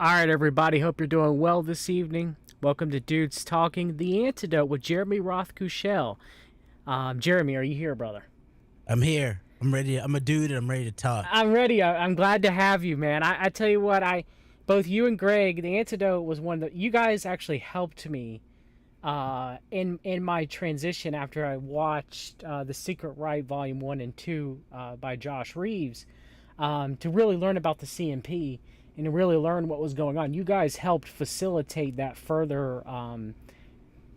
All right, everybody. Hope you're doing well this evening. Welcome to Dudes Talking, the Antidote with Jeremy Rothe-Kushel. Jeremy, are you here, brother? I'm here. I'm ready. I'm a dude and I'm ready to talk. I'm ready. I'm glad to have you, man. I tell you what, both you and Greg, the Antidote was one that you guys actually helped me in my transition after I watched The Secret Right Volume 1 and 2 by Josh Reeves to really learn about the CMP and to really learn what was going on. You guys helped facilitate that further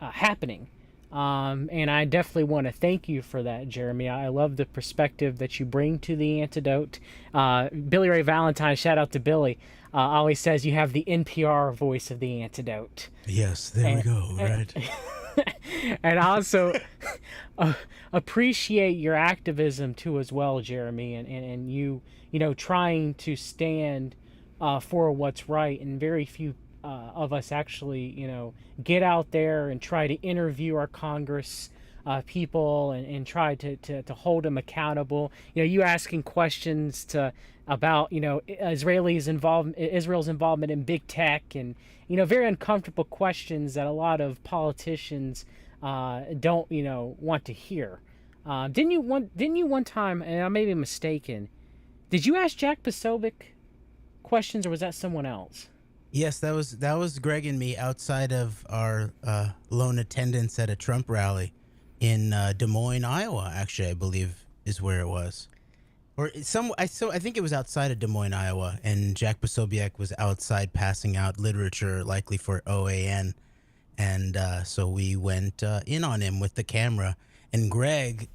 happening. And I definitely want to thank you for that, Jeremy. I love the perspective that you bring to the Antidote. Billy Ray Valentine, shout out to Billy, always says you have the NPR voice of the Antidote. Yes, there we go. Right. And I also appreciate your activism too as well, Jeremy, and you trying to stand for what's right, and very few of us actually get out there and try to interview our Congress people and try to hold them accountable. You asking questions about Israel's involvement in big tech, and very uncomfortable questions that a lot of politicians don't want to hear. Didn't you one time, and I may be mistaken, did you ask Jack Posobiec questions, or was that someone else? Yes, that was Greg and me outside of our lone attendance at a Trump rally in Des Moines, Iowa. Actually, I believe is where it was, or I think it was outside of Des Moines, Iowa, and Jack Posobiec was outside passing out literature, likely for OAN, and so we went in on him with the camera, and Greg.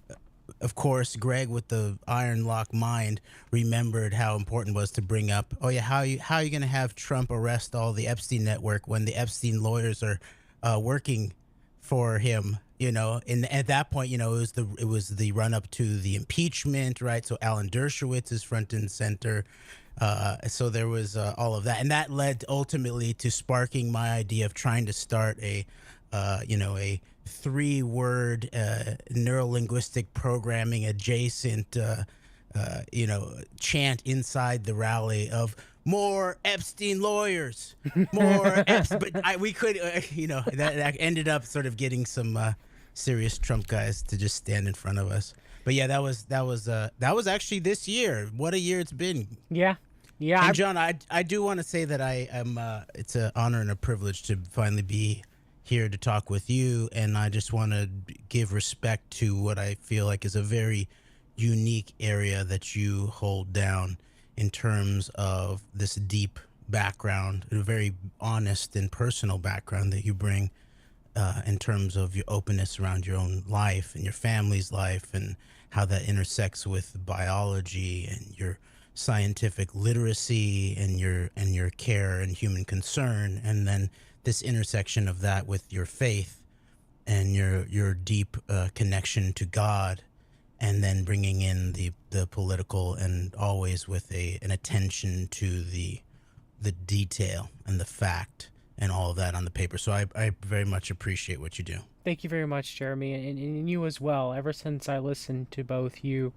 Of course, Greg, with the iron lock mind, remembered how important it was to bring up, oh yeah, how are you going to have Trump arrest all the Epstein network when the Epstein lawyers are working for him? And at that point, it was the run up to the impeachment, right? So Alan Dershowitz is front and center. So there was all of that, and that led ultimately to sparking my idea of trying to start a 3-word neurolinguistic programming adjacent chant inside the rally of more Epstein lawyers, more Epstein. But we could that ended up sort of getting some serious Trump guys to just stand in front of us. But yeah, that was actually this year. What a year it's been. Yeah. And John, I do want to say that I am it's an honor and a privilege to finally be here to talk with you, and I just want to give respect to what I feel like is a very unique area that you hold down in terms of this deep background, a very honest and personal background that you bring in terms of your openness around your own life and your family's life, and how that intersects with biology and your scientific literacy and your care and human concern, and then this intersection of that with your faith and your deep connection to God, and then bringing in the political, and always with an attention to the detail and the fact and all of that on the paper. So I very much appreciate what you do. Thank you very much, Jeremy, and you as well. Ever since I listened to both you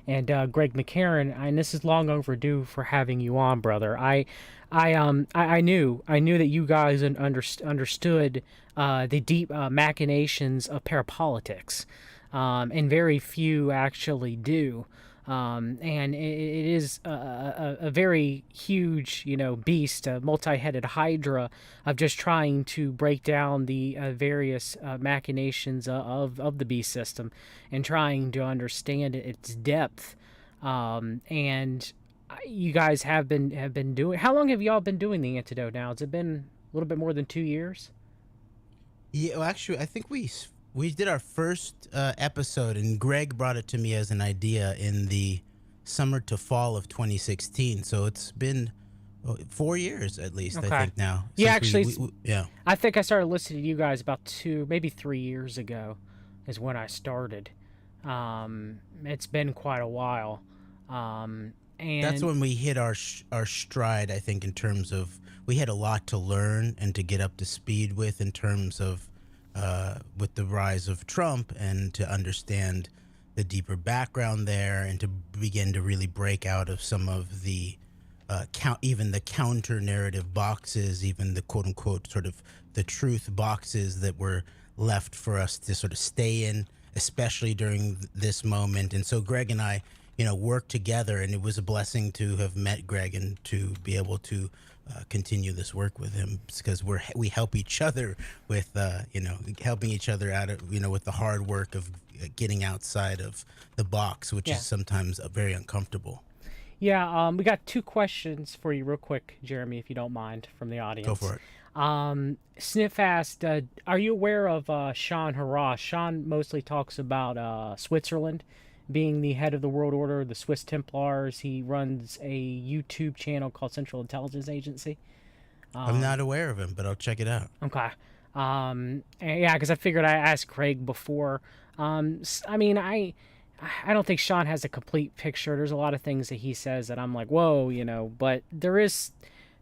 and Greg McCarran, and this is long overdue for having you on, brother. I knew that you guys understood the deep machinations of parapolitics, and very few actually do. And it is a very huge, beast, a multi-headed hydra of just trying to break down the various machinations of the beast system and trying to understand its depth. And you guys have been doing. How long have y'all been doing the Antidote now? Has it been a little bit more than 2 years? Yeah, well, actually, I think we did our first episode, and Greg brought it to me as an idea in the summer to fall of 2016. So it's been 4 years at least, Okay. I think now. Yeah, since actually, yeah. I think I started listening to you guys about 2, maybe 3 years ago, is when I started. It's been quite a while. And That's when we hit our stride, I think, in terms of we had a lot to learn and to get up to speed with in terms of with the rise of Trump, and to understand the deeper background there, and to begin to really break out of some of the count, even the counter narrative boxes, even the quote unquote sort of the truth boxes that were left for us to sort of stay in, especially during this moment. And so Greg and I, worked together, and it was a blessing to have met Greg and to be able to continue this work with him, because we help each other with helping each other out of with the hard work of getting outside of the box, which Yeah. is sometimes very uncomfortable. Yeah, we got two questions for you real quick, Jeremy, if you don't mind, from the audience. Go for it. Sniff asked, are you aware of Sean Hurrah? Sean mostly talks about Switzerland being the head of the world order, the Swiss Templars. He runs a YouTube channel called Central Intelligence Agency. I'm not aware of him, but I'll check it out. Okay. Yeah, because I figured I asked Craig before. I mean, I don't think Sean has a complete picture. There's a lot of things that he says that I'm like, whoa, but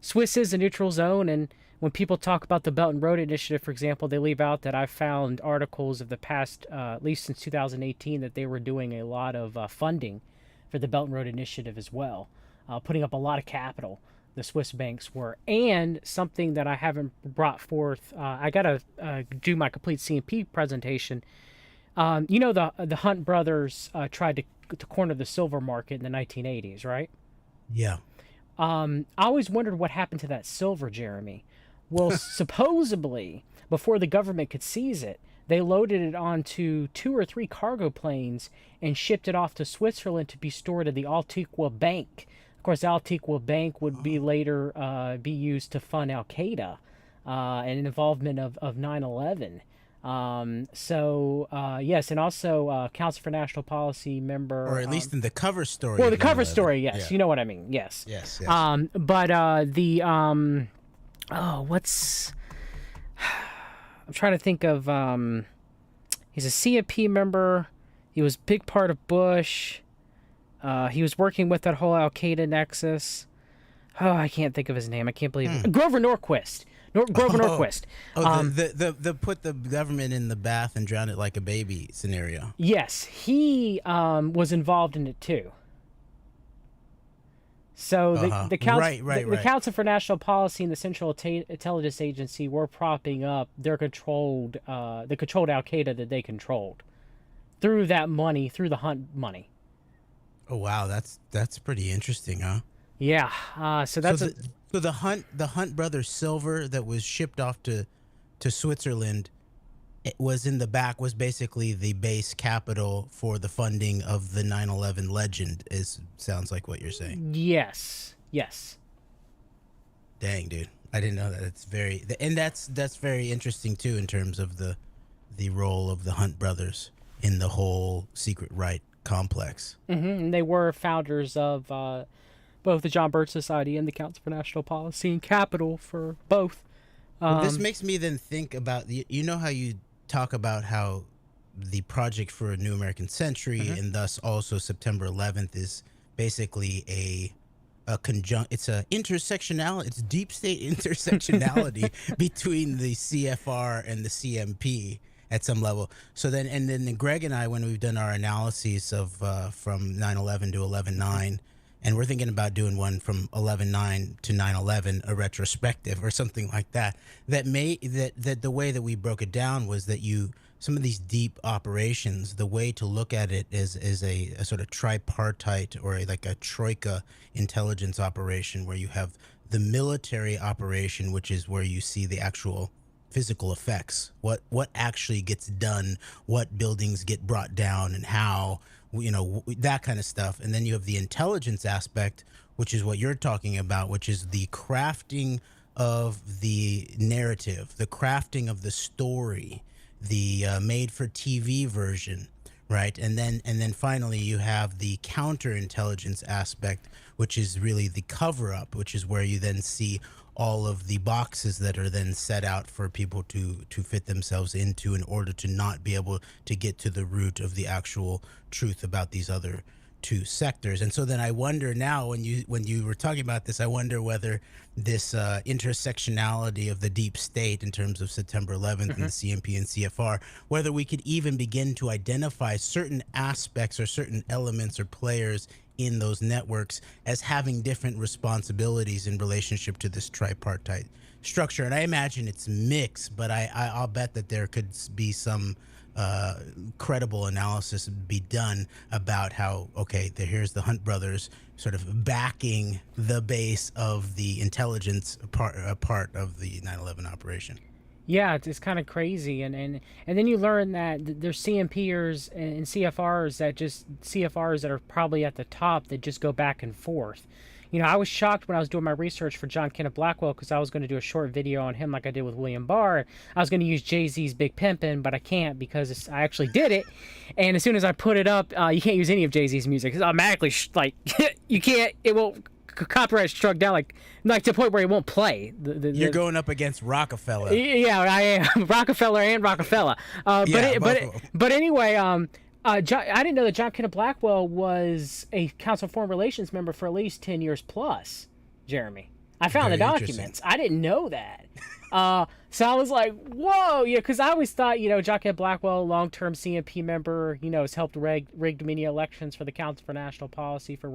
Swiss is a neutral zone, and when people talk about the Belt and Road Initiative, for example, they leave out that I found articles of the past, at least since 2018, that they were doing a lot of funding for the Belt and Road Initiative as well, putting up a lot of capital. The Swiss banks were, and something that I haven't brought forth. I gotta do my complete CMP presentation. The Hunt brothers tried to corner the silver market in the 1980s, right? Yeah. I always wondered what happened to that silver, Jeremy. Well, supposedly, before the government could seize it, they loaded it onto 2 or 3 cargo planes and shipped it off to Switzerland to be stored at the Antedote Bank. Of course, the Antedote Bank would be later be used to fund Al Qaeda and involvement of 9/11. Yes, and also Council for National Policy member, Or at least in the cover story. well, the of cover 9/11. story, yes, Yeah. you know what I mean, yes. Yes. Yes. I'm trying to think of, he's a CMP member. He was a big part of Bush. He was working with that whole Al Qaeda nexus. Oh, I can't think of his name. I can't believe it. Grover Norquist. Grover Norquist. The put the government in the bath and drown it like a baby scenario. Yes, he was involved in it too. So the Council for National Policy and the Central Intelligence Agency were propping up their controlled Al Qaeda that they controlled through that money, through the Hunt money. Oh wow, that's pretty interesting, huh? Yeah. So the Hunt brothers silver that was shipped off to Switzerland, it was in the back, was basically the base capital for the funding of the 9/11 legend. Sounds like what you're saying. Yes. Dang, dude, I didn't know that. That's very interesting too, in terms of the role of the Hunt brothers in the whole secret right complex. And they were founders of both the John Birch Society and the Council for National Policy and Capital for both. This makes me then think about how you talk about how the Project for a New American Century and thus also September 11th is basically it's deep state intersectionality between the CFR and the CMP at some level. So then Greg and I, when we've done our analyses of from 9/11 to 11/9, and we're thinking about doing one from 11/9 to 9/11, a retrospective or something like that. That the way that we broke it down was that some of these deep operations, the way to look at it is a sort of tripartite or like a troika intelligence operation, where you have the military operation, which is where you see the actual physical effects, what actually gets done, what buildings get brought down, and how. That kind of stuff. And then you have the intelligence aspect, which is what you're talking about, which is the crafting of the narrative, the crafting of the story, the made for TV version, right? And then finally you have the counterintelligence aspect, which is really the cover up, which is where you then see all of the boxes that are then set out for people to fit themselves into in order to not be able to get to the root of the actual truth about these other two sectors. And so then I wonder now, when you were talking about this, I wonder whether this intersectionality of the deep state in terms of September 11th and the CMP and CFR, whether we could even begin to identify certain aspects or certain elements or players in those networks as having different responsibilities in relationship to this tripartite structure. And I imagine it's mixed, but I'll bet that there could be some credible analysis be done about how, okay, here's the Hunt brothers sort of backing the base of the intelligence part of the 9/11 operation. Yeah, it's kind of crazy, and then you learn that there's CMPers and CFRs that are probably at the top that just go back and forth. You know, I was shocked when I was doing my research for John Kenneth Blackwell, because I was going to do a short video on him like I did with William Barr. I was going to use Jay-Z's Big Pimpin', but I can't because I actually did it. And as soon as I put it up, you can't use any of Jay-Z's music. It's automatically, you can't, it won't, copyright struck down, like to the point where it won't play. You're going up against Rockefeller. Yeah, I am. Rockefeller and Rockefeller. But anyway, I didn't know that John Kenneth Blackwell was a Council of Foreign Relations member for at least 10 years plus, Jeremy. I found the documents. I didn't know that. So I was like, whoa, yeah, because I always thought, John Kenneth Blackwell, long-term CMP member, has helped rig many elections for the Council for National Policy for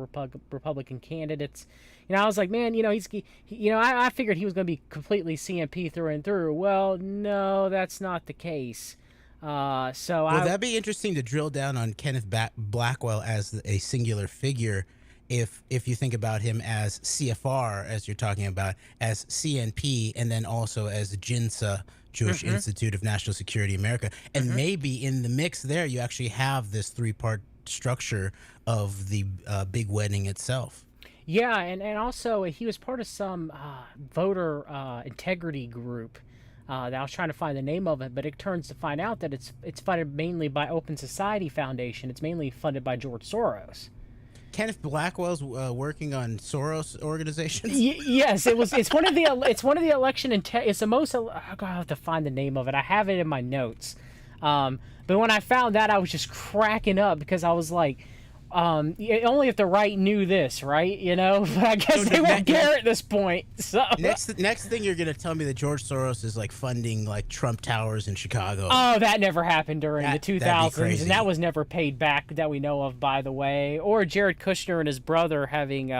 Republican candidates. I was like, man, I figured he was going to be completely CMP through and through. Well, no, that's not the case. That'd be interesting to drill down on Kenneth Blackwell as a singular figure. If you think about him as CFR, as you're talking about, as CNP, and then also as JINSA, Jewish Institute of National Security America, and maybe in the mix there you actually have this three-part structure of the big wedding itself. Yeah, and also he was part of some voter integrity group that I was trying to find the name of it, but it turns to find out that it's funded mainly by Open Society Foundation. It's mainly funded by George Soros. Kenneth Blackwell's working on Soros organizations. Yes, it's one of the election it's the most. I have to find the name of it. I have it in my notes. But when I found that, I was just cracking up because I was like, only if the right knew this, right? But I guess they won't care at this point. So next thing you're gonna tell me that George Soros is like funding like Trump Towers in Chicago. Oh, that never happened during the 2000s, and that was never paid back that we know of, by the way. Or Jared Kushner and his brother having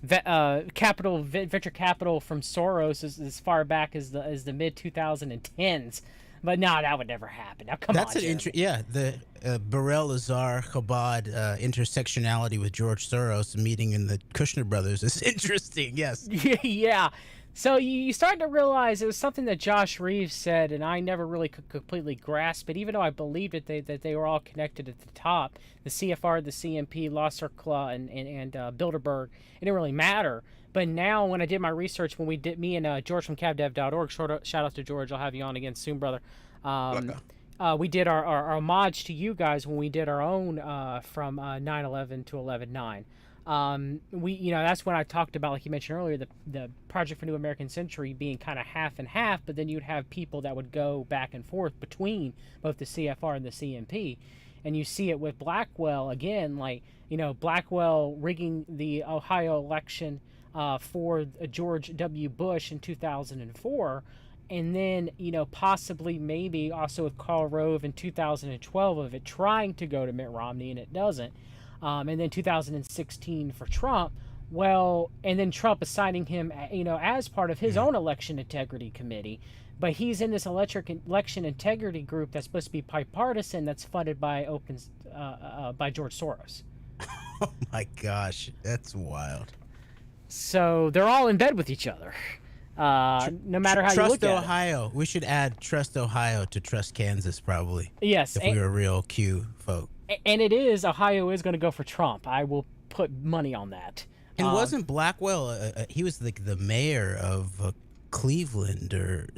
venture capital from Soros as far back as the mid 2010s. But no, that would never happen. Now, come on. That's the Burrell Lazar Chabad intersectionality with George Soros meeting in the Kushner brothers is interesting. Yes. Yeah. So you start to realize it was something that Josh Reeves said, and I never really could completely grasp it, even though I believed that they were all connected at the top. The CFR, the CMP, La Cercle, and Bilderberg. It didn't really matter. But now, when I did my research, when we did, me and George from CavDev.org, shout out to George, I'll have you on again soon, brother. We did our homage to you guys when we did our own from 9/11 to 11/9. That's when I talked about, like you mentioned earlier, the Project for New American Century being kind of half and half, but then you'd have people that would go back and forth between both the CFR and the CMP. And you see it with Blackwell again, Blackwell rigging the Ohio election for George W. Bush in 2004, and then possibly maybe also with Karl Rove in 2012 of it trying to go to Mitt Romney and it doesn't, and then 2016 for Trump. Well, and then Trump assigning him as part of his own election integrity committee, but he's in this election integrity group that's supposed to be bipartisan, that's funded by by George Soros. Oh my gosh, that's wild. So they're all in bed with each other, no matter how you look at it. Trust Ohio. We should add Trust Ohio to Trust Kansas, probably. Yes. If we were real Q folk. And Ohio is going to go for Trump. I will put money on that. And wasn't Blackwell, he was the mayor of Cleveland, or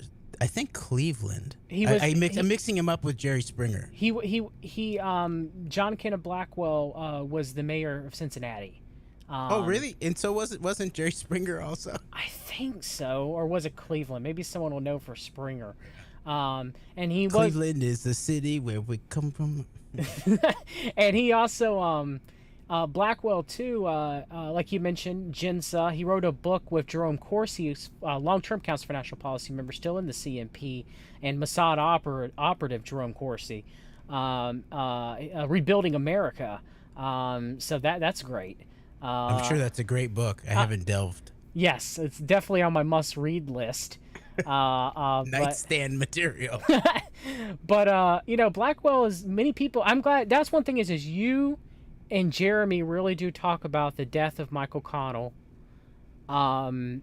I think Cleveland. I'm mixing him up with Jerry Springer. John Kenneth Blackwell was the mayor of Cincinnati. Oh, really? And so wasn't Jerry Springer also? I think so. Or was it Cleveland? Maybe someone will know for Springer. Cleveland is the city where we come from. And he also Blackwell too, like you mentioned, Jinsa. He wrote a book with Jerome Corsi, long-term counsel for national policy member, still in the CNP, and Mossad operative Jerome Corsi, rebuilding America. So that's great. I'm sure that's a great book. I haven't delved. Yes, it's definitely on my must-read list. But Nightstand material. Blackwell is many people. I'm glad that's one thing is you and Jeremy really do talk about the death of Michael Connell. The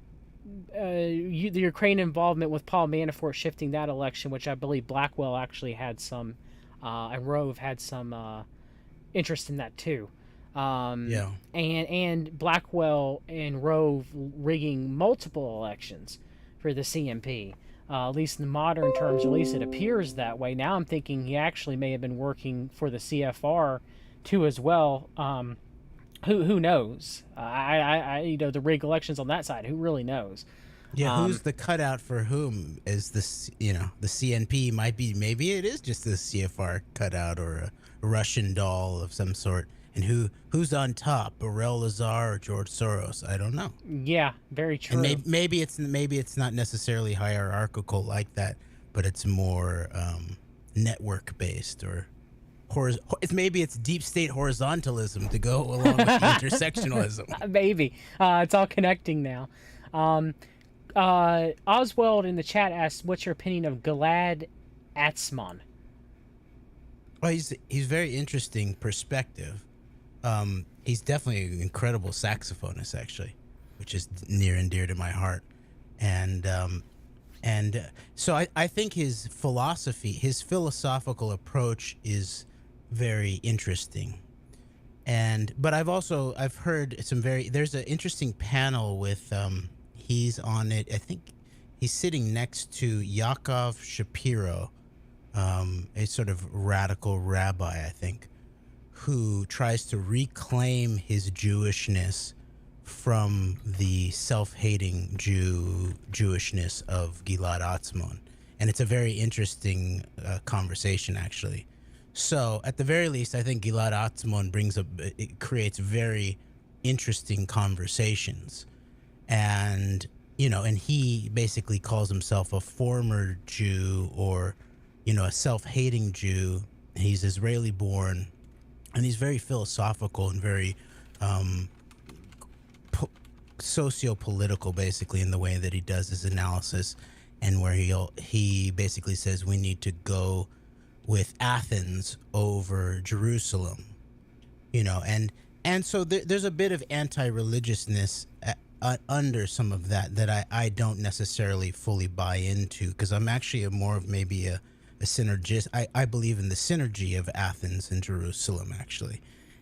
Ukraine involvement with Paul Manafort shifting that election, which I believe Blackwell actually had some, and Rove had some interest in that too. Yeah. And Blackwell and Rove rigging multiple elections for the CMP. At least in modern terms, at least it appears that way. Now I'm thinking he actually may have been working for the CFR too as well. Who knows? The rig elections on that side. Who really knows? Yeah, who's the cutout for whom? Is this, the CNP might be, maybe it is just the CFR cutout or a Russian doll of some sort. And who's on top, Burrell Lazar or George Soros? I don't know. Yeah, very true. And maybe it's not necessarily hierarchical like that, but it's more network based or maybe it's deep state horizontalism to go along with the intersectionalism. Maybe it's all connecting now. Oswald in the chat asks, "What's your opinion of Gilad Atzmon?" Well, he's very interesting perspective. He's definitely an incredible saxophonist, actually, which is near and dear to my heart. And so I think his philosophical approach is very interesting. But I've heard there's an interesting panel with, he's on it. I think he's sitting next to Yaakov Shapiro, a sort of radical rabbi, I think, who tries to reclaim his Jewishness from the self-hating Jewishness of Gilad Atzmon. And it's a very interesting conversation, actually. So at the very least, I think Gilad Atzmon it creates very interesting conversations. And, and he basically calls himself a former Jew or, a self-hating Jew. He's Israeli born, and he's very philosophical and very socio-political, basically, in the way that he does his analysis, and where he basically says we need to go with Athens over Jerusalem, and so there's a bit of anti-religiousness under some of that I don't necessarily fully buy into, because I'm actually more of maybe a synergist. I believe in the synergy of Athens and Jerusalem, actually,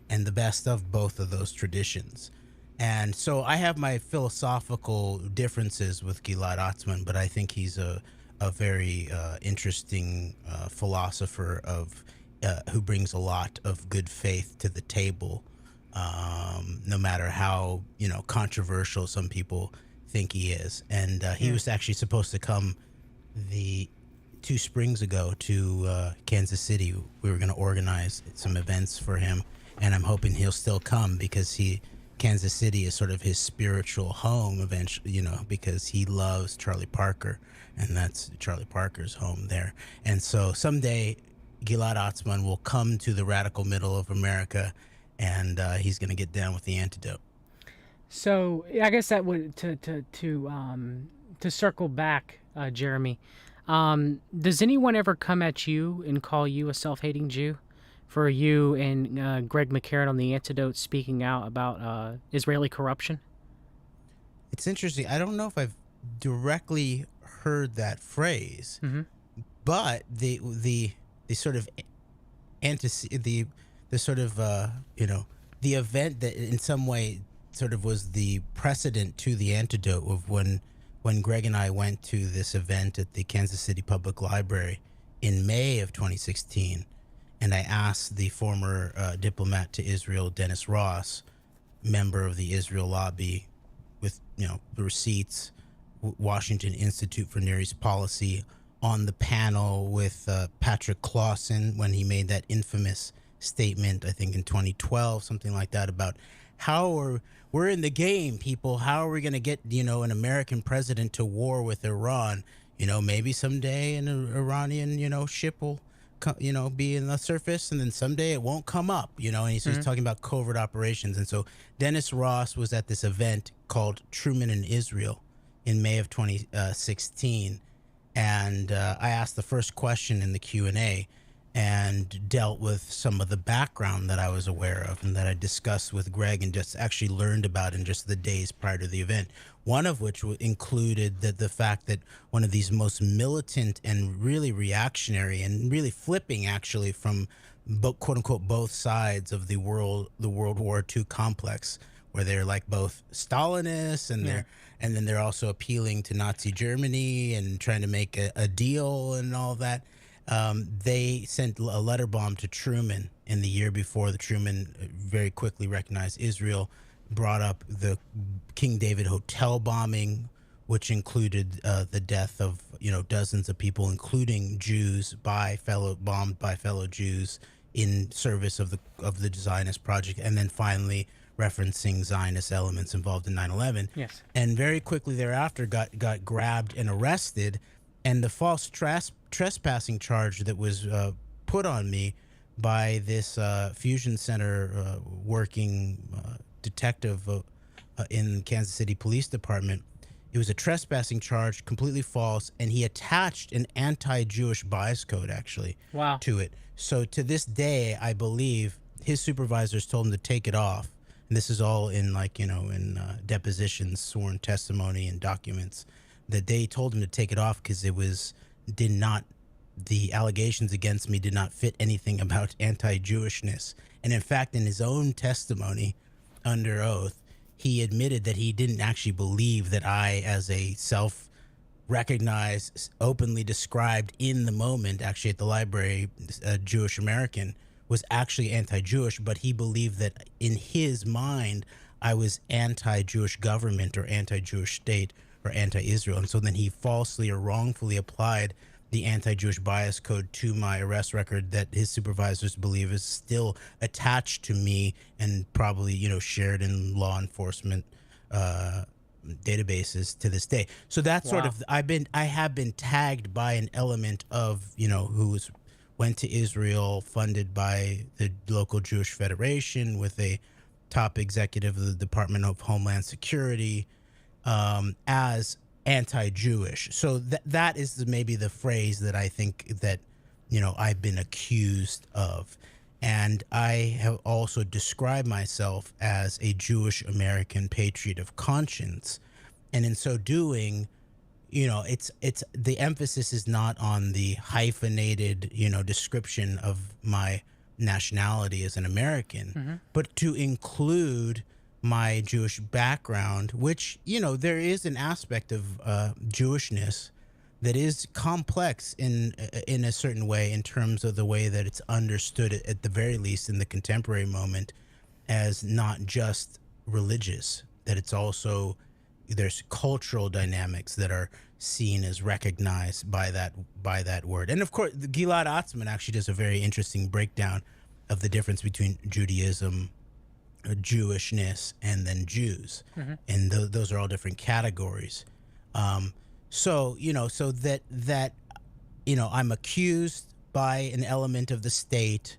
and the best of both of those traditions. And so I have my philosophical differences with Gilad Atzmon, but I think he's a very interesting philosopher who brings a lot of good faith to the table, no matter how controversial some people think he is. And he was actually supposed to come 2 springs ago to Kansas City. We were going to organize some events for him, and I'm hoping he'll still come, because Kansas City is sort of his spiritual home eventually, because he loves Charlie Parker, and that's Charlie Parker's home there. And so someday Gilad Atzmon will come to the radical middle of America, and he's going to get down with the antidote. So I guess that would to circle back, Jeremy. Does anyone ever come at you and call you a self-hating Jew for you and Greg McCarran on the Antedote speaking out about Israeli corruption? It's interesting. I don't know if I've directly heard that phrase, but the sort of the sort of the event that in some way sort of was the precedent to the Antidote of when Greg and I went to this event at the Kansas City Public Library in May of 2016, and I asked the former diplomat to Israel, Dennis Ross, member of the Israel lobby, with the receipts, Washington Institute for Near East Policy, on the panel with Patrick Clausen when he made that infamous statement, I think in 2012, something like that, about how we're in the game, people. How are we going to get, an American president to war with Iran? Maybe someday an Iranian, ship will, be in the surface, and then someday it won't come up, and he's Hmm. talking about covert operations. And so Dennis Ross was at this event called Truman in Israel in May of 2016. And I asked the first question in the Q&A and dealt with some of the background that I was aware of and that I discussed with Greg and just actually learned about in just the days prior to the event. One of which included the fact that one of these most militant and really reactionary and really flipping, actually, from quote unquote both sides of the World War II complex, where they're like both Stalinists and Yeah. then they're also appealing to Nazi Germany and trying to make a deal and all that. They sent a letter bomb to Truman in the year before. The Truman very quickly recognized Israel, brought up the King David Hotel bombing, which included the death of dozens of people, including Jews, bombed by fellow Jews in service of the Zionist project, and then finally referencing Zionist elements involved in 9/11. Yes. And very quickly thereafter got grabbed and arrested, and the false trespassing charge that was put on me by this Fusion Center working detective in Kansas City Police Department. It was a trespassing charge, completely false, and he attached an anti-Jewish bias code, actually, Wow. to it. So to this day, I believe his supervisors told him to take it off. And this is all in in depositions, sworn testimony, and documents, that they told him to take it off because the allegations against me did not fit anything about anti-Jewishness. And in fact, in his own testimony under oath, he admitted that he didn't actually believe that I, as a self-recognized, openly described in the moment, actually at the library, Jewish American, was actually anti-Jewish, but he believed that in his mind, I was anti-Jewish government or anti-Jewish state or anti-Israel. And so then he falsely or wrongfully applied the anti-Jewish bias code to my arrest record that his supervisors believe is still attached to me and probably, shared in law enforcement databases to this day. So that's sort Wow. of, I have been tagged by an element of, went to Israel, funded by the local Jewish Federation with a top executive of the Department of Homeland Security, as anti-Jewish. So that is maybe the phrase that I think that I've been accused of. And I have also described myself as a Jewish American patriot of conscience. And in so doing, it's the emphasis is not on the hyphenated, description of my nationality as an American, but to include my Jewish background, which, there is an aspect of Jewishness that is complex in a certain way, in terms of the way that it's understood, at the very least in the contemporary moment, as not just religious, that it's also, there's cultural dynamics that are seen as recognized by that word. And of course, Gilad Atzmon actually does a very interesting breakdown of the difference between Judaism, Jewishness, and then Jews, and those are all different categories. So I'm accused by an element of the state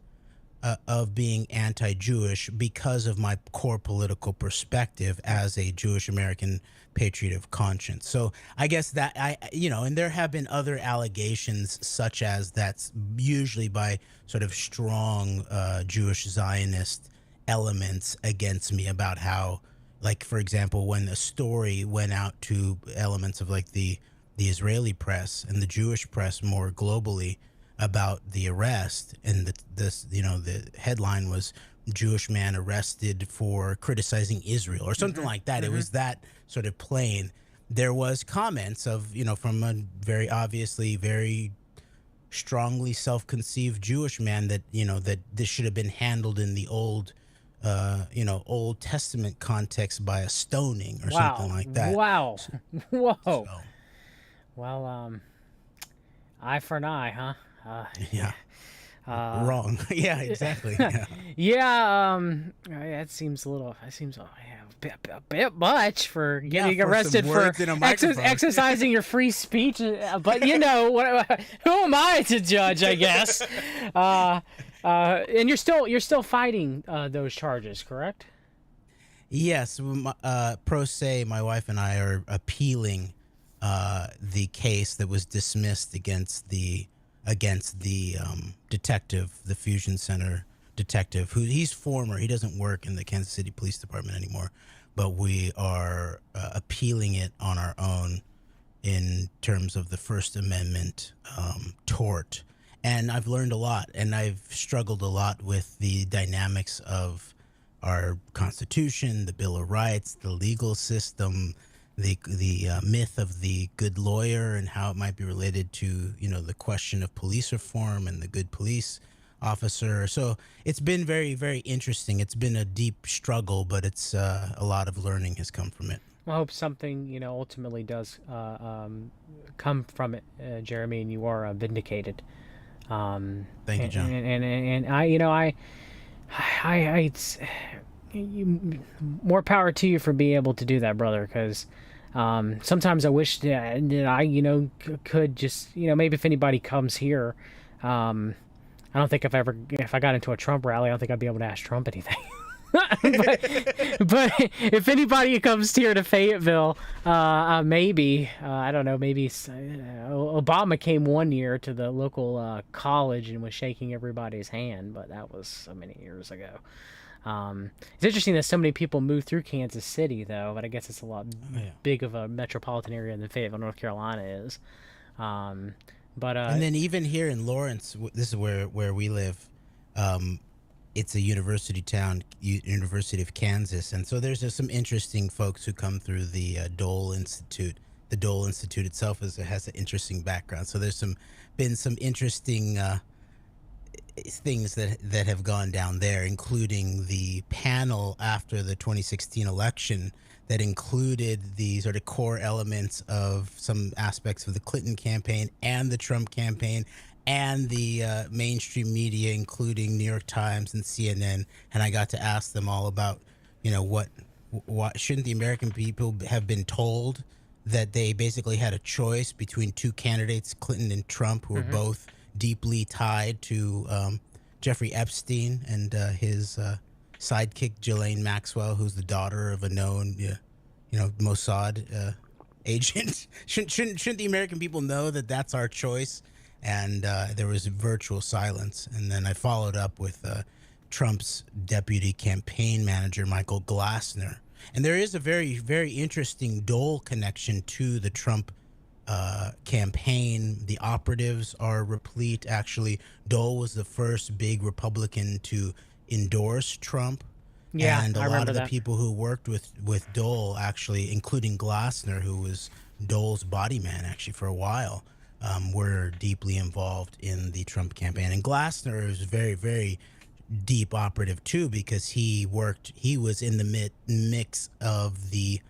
of being anti-Jewish because of my core political perspective as a Jewish American patriot of conscience. So I guess that and there have been other allegations, such as that's usually by sort of strong Jewish Zionist elements against me, about how, like, for example, when a story went out to elements of like the Israeli press and the Jewish press more globally about the arrest, and the headline was "Jewish man arrested for criticizing Israel" or something like that. It was that sort of plain. There was comments of, from a very obviously very strongly self-conceived Jewish man that, that this should have been handled in the old Old Testament context by a stoning or something Wow. like that. Wow. Whoa. So, Well, eye for an eye, huh? yeah. Wrong. Yeah, exactly. Yeah. Yeah, that seems a little. That seems a bit much for Yeah, getting for some arrested for words in a microphone. exercising your free speech. But who am I to judge? I guess. And you're still fighting those charges, correct? Yes, pro se, my wife and I are appealing the case that was dismissed against the detective, the Fusion Center detective, who he's former. He doesn't work in the Kansas City Police Department anymore, but we are appealing it on our own in terms of the First Amendment tort. And I've learned a lot, and I've struggled a lot with the dynamics of our Constitution, the Bill of Rights, the legal system, the myth of the good lawyer, and how it might be related to the question of police reform and the good police officer. So it's been very, very interesting. It's been a deep struggle, but it's a lot of learning has come from it. I hope something ultimately does come from it, Jeremy, and you are vindicated. Thank you, John. And it's more power to you for being able to do that, brother. Because sometimes I wish that I could just maybe if anybody comes here, I don't think if I got into a Trump rally, I don't think I'd be able to ask Trump anything. but if anybody comes here to Fayetteville, maybe I don't know. Maybe Obama came one year to the local college and was shaking everybody's hand, but that was so many years ago. It's interesting that so many people move through Kansas City, though. But I guess it's a lot big of a metropolitan area than Fayetteville, North Carolina is. And then even here in Lawrence, this is where we live. It's a university town, University of Kansas, and so there's some interesting folks who come through the Dole Institute. The Dole Institute itself has an interesting background. So there's been some interesting things that have gone down there, including the panel after the 2016 election that included the sort of core elements of some aspects of the Clinton campaign and the Trump campaign and the mainstream media, including New York Times and CNN. And I got to ask them all about, what shouldn't the American people have been told that they basically had a choice between two candidates, Clinton and Trump, who were both deeply tied to Jeffrey Epstein and his sidekick, Ghislaine Maxwell, who's the daughter of a known, Mossad agent. Shouldn't the American people know that that's our choice? And there was virtual silence. And then I followed up with Trump's deputy campaign manager, Michael Glassner. And there is a very, very interesting Dole connection to the Trump campaign. The operatives are replete. Actually, Dole was the first big Republican to endorse Trump. Yeah, and a I lot remember of the that. people who worked with Dole, actually, including Glassner, who was Dole's body man actually for a while, were deeply involved in the Trump campaign. And Glassner is very, very deep operative too, because he was in the mix of the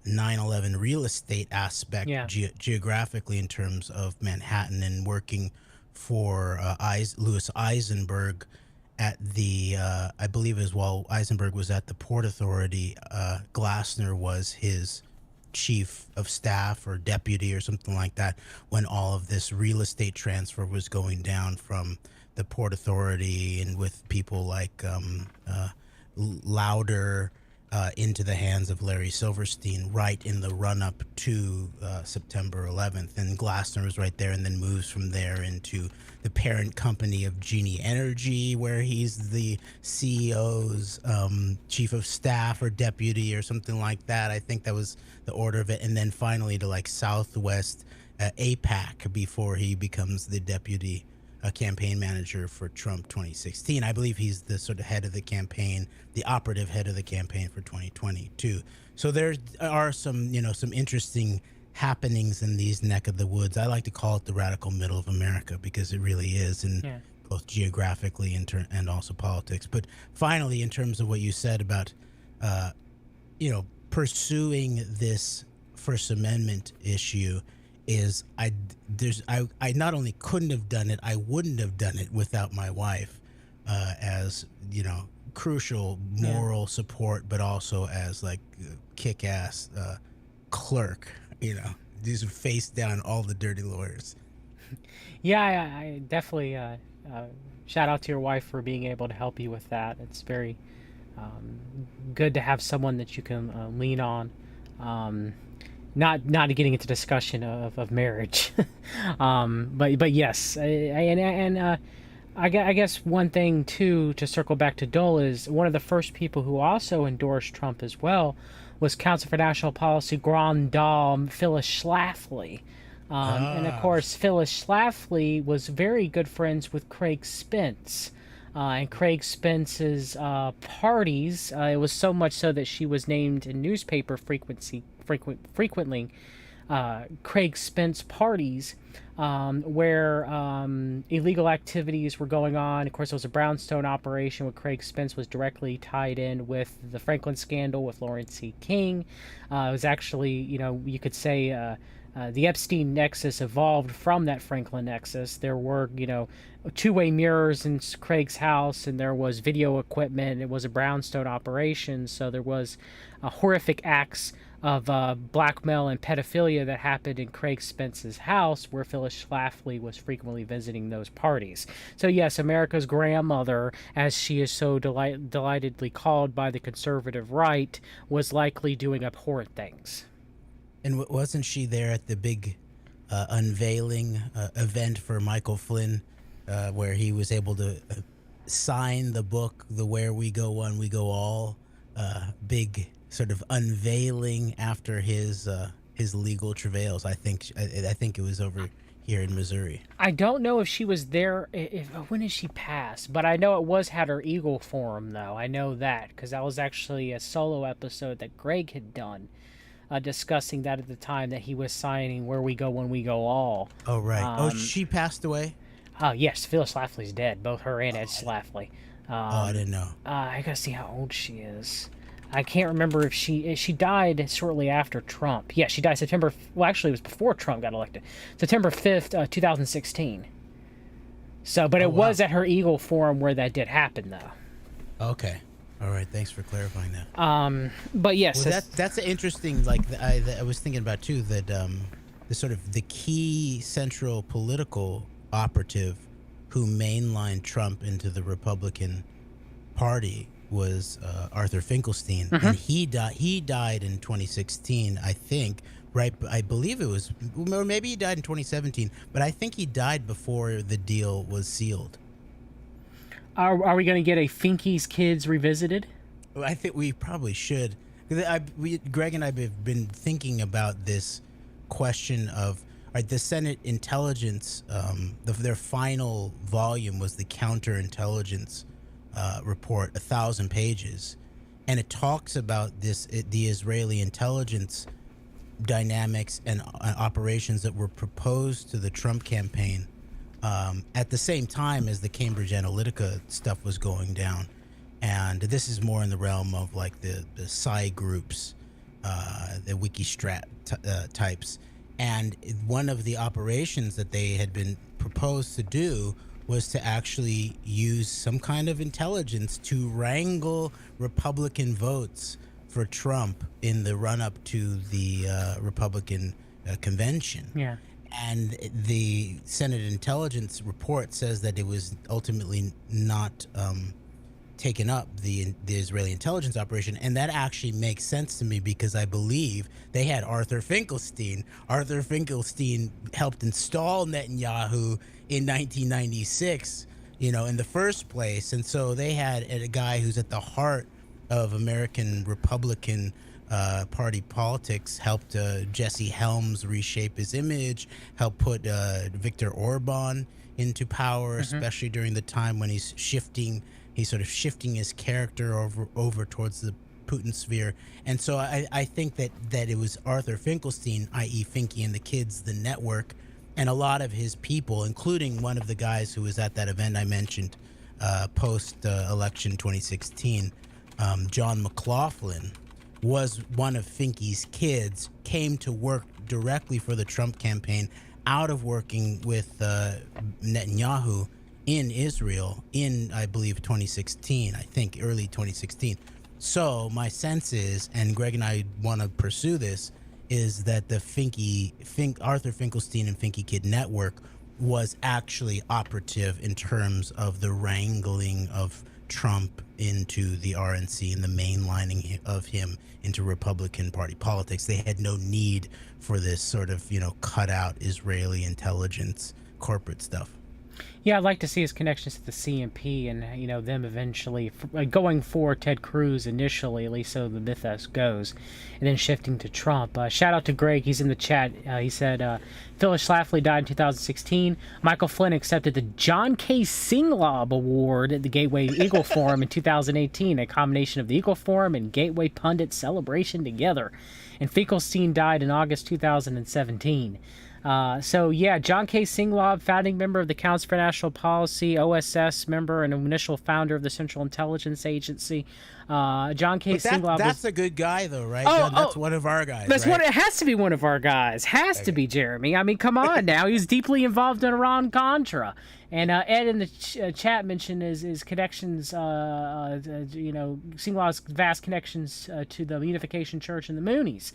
9/11 real estate aspect geographically in terms of Manhattan, and working for Louis Eisenberg at the I believe as well. Eisenberg was at the Port Authority. Glassner was his chief of staff or deputy or something like that when all of this real estate transfer was going down from the Port Authority, and with people like Lauder into the hands of Larry Silverstein right in the run-up to September 11th. And Glassner was right there, and then moves from there into the parent company of Genie Energy, where he's the CEO's chief of staff or deputy or something like that. I think that was the order of it. And then finally to like Southwest APAC before he becomes the deputy campaign manager for Trump 2016. I believe he's the sort of head of the campaign, the operative head of the campaign for 2022. So there are some interesting happenings in these neck of the woods. I like to call it the radical middle of America, because it really is, and both geographically and also politics. But finally, in terms of what you said about, pursuing this First Amendment issue is I not only couldn't have done it, I wouldn't have done it without my wife, as crucial Yeah. moral support, but also as like kick-ass clerk. Just face down all the dirty lawyers. Yeah, I definitely shout out to your wife for being able to help you with that. It's very um, good to have someone that you can lean on. Um, not getting into discussion of marriage, but yes, I guess one thing too to circle back to Dole is one of the first people who also endorsed Trump as well was Council for National Policy Grand Dame Phyllis Schlafly. And of Ah, course, Phyllis Schlafly was very good friends with Craig Spence. And Craig Spence's parties, it was so much so that she was named in newspaper frequently Craig Spence parties where illegal activities were going on. Of course, it was a brownstone operation where Craig Spence was directly tied in with the Franklin scandal with Lawrence C. King. It was actually, you could say the Epstein nexus evolved from that Franklin nexus. There were, two-way mirrors in Craig's house, and there was video equipment. It was a brownstone operation, so there was horrific acts of blackmail and pedophilia that happened in Craig Spence's house, where Phyllis Schlafly was frequently visiting those parties. So yes, America's grandmother, as she is so delightedly called by the conservative right, was likely doing abhorrent things. and wasn't she there at the big unveiling event for Michael Flynn, where he was able to sign the book, the "Where We Go One, We Go All," big sort of unveiling after his legal travails? I think it was over here in Missouri. I don't know if she was there. If when did she pass? But I know it was had her Eagle Forum though. I know that because that was actually a solo episode that Greg had done, discussing that at the time that he was signing "Where We Go When We Go All." Oh, right. Oh, Um, she passed away. oh yes, Phyllis Schlafly's dead. Both her and Ed Schlafly. Oh, I Um, didn't know. I gotta see how old she is. I can't remember if she died shortly after Trump. Yeah, she died September. Well, actually, it was before Trump got elected. September 5th, 2016. So, but Oh, it wow. was at her Eagle Forum where that did happen, though. Okay. All right. Thanks for clarifying that. But yes, Well, that's an interesting. Like I was thinking about too, that the sort of the key central political operative who mainlined Trump into the Republican Party was Arthur Finkelstein, and he died in 2016, I think. Right, I believe it was, or maybe he died in 2017, but I think he died before the deal was sealed. are we going to get a Finky's Kids revisited? Well, I think we probably should. 'Cause Greg and I have been thinking about this question of, all right, the Senate Intelligence, their final volume was the Counterintelligence report, 1,000 pages, and it talks about the Israeli intelligence dynamics and operations that were proposed to the Trump campaign at the same time as the Cambridge Analytica stuff was going down. And this is more in the realm of like the psi groups, the Wikistrat types. And one of the operations that they had been proposed to do was to actually use some kind of intelligence to wrangle Republican votes for Trump in the run-up to the Republican convention. Yeah. And the Senate Intelligence report says that it was ultimately not taken up, the Israeli intelligence operation, and that actually makes sense to me because I believe they had Arthur Finkelstein. Arthur Finkelstein helped install Netanyahu in 1996, in the first place, and so they had a guy who's at the heart of American Republican Party politics, helped Jesse Helms reshape his image, helped put Viktor Orban into power, especially during the time when he's sort of shifting his character over towards the Putin sphere. And so I think that it was Arthur Finkelstein, i.e. Finky and the Kids, the network, and a lot of his people, including one of the guys who was at that event I mentioned post-election 2016, John McLaughlin, was one of Finky's kids, came to work directly for the Trump campaign out of working with Netanyahu in Israel in, I believe, 2016, I think early 2016. So my sense is, and Greg and I want to pursue this, is that the Arthur Finkelstein and Finky Kid network was actually operative in terms of the wrangling of Trump into the RNC and the mainlining of him into Republican Party politics. They had no need for this sort of, cut out Israeli intelligence corporate stuff. Yeah, I'd like to see his connections to the CMP and, them eventually going for Ted Cruz initially, at least so the mythos goes, and then shifting to Trump. Shout out to Greg. He's in the chat. He said, Phyllis Schlafly died in 2016. Michael Flynn accepted the John K. Singlaub Award at the Gateway Eagle Forum in 2018, a combination of the Eagle Forum and Gateway Pundit celebration together. And Finkelstein died in August 2017. John K. Singlaub, founding member of the Council for National Policy, OSS member and initial founder of the Central Intelligence Agency. John K. Singlaub. That's a good guy, though, right? That's one of our guys. That's right? It has to be one of our guys. Has to be Jeremy. I mean, come on now. He was deeply involved in Iran-Contra. And Ed in the chat mentioned his connections, Singlaub's vast connections to the Unification Church and the Moonies.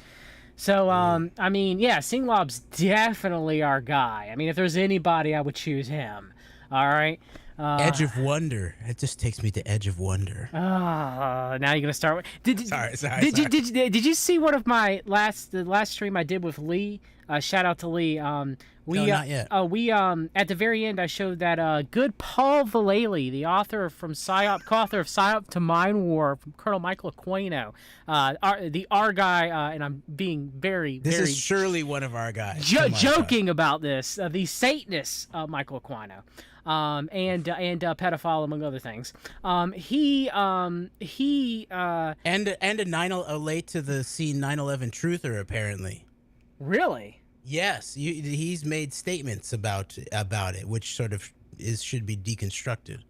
So, Singlaub's definitely our guy. I mean, if there's anybody, I would choose him. All right? Edge of Wonder. It just takes me to Edge of Wonder. Now you're gonna start with. Sorry. Did you see one of the last stream I did with Lee? Shout out to Lee. No, not yet. We at the very end I showed that good Paul Vallely, the author of co-author of Psyop to Mind War from Colonel Michael Aquino, our guy, and I'm being very This is surely one of our guys. Joking about this, the Satanist Michael Aquino. And pedophile among other things. He and a late to the scene 9/11 truther apparently. Really? Yes, he's made statements about it, which sort of should be deconstructed.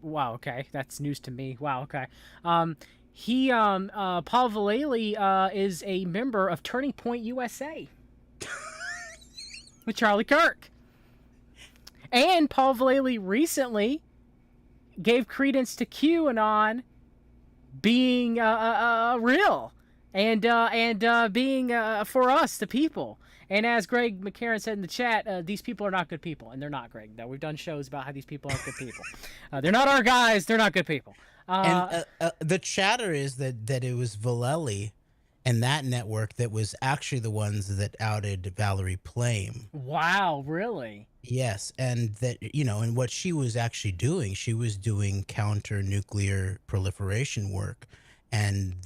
Wow. Okay, that's news to me. Wow. Okay. Paul Vallely is a member of Turning Point USA with Charlie Kirk. And Paul Vallely recently gave credence to QAnon being real and being for us, the people. And as Greg McCarran said in the chat, these people are not good people, and they're not, Greg. Though we've done shows about how these people aren't good people. They're not our guys. They're not good people. And the chatter is that it was Vallely and that network that was actually the ones that outed Valerie Plame. Wow, really? Yes, and that, and what she was actually doing, she was doing counter-nuclear proliferation work. And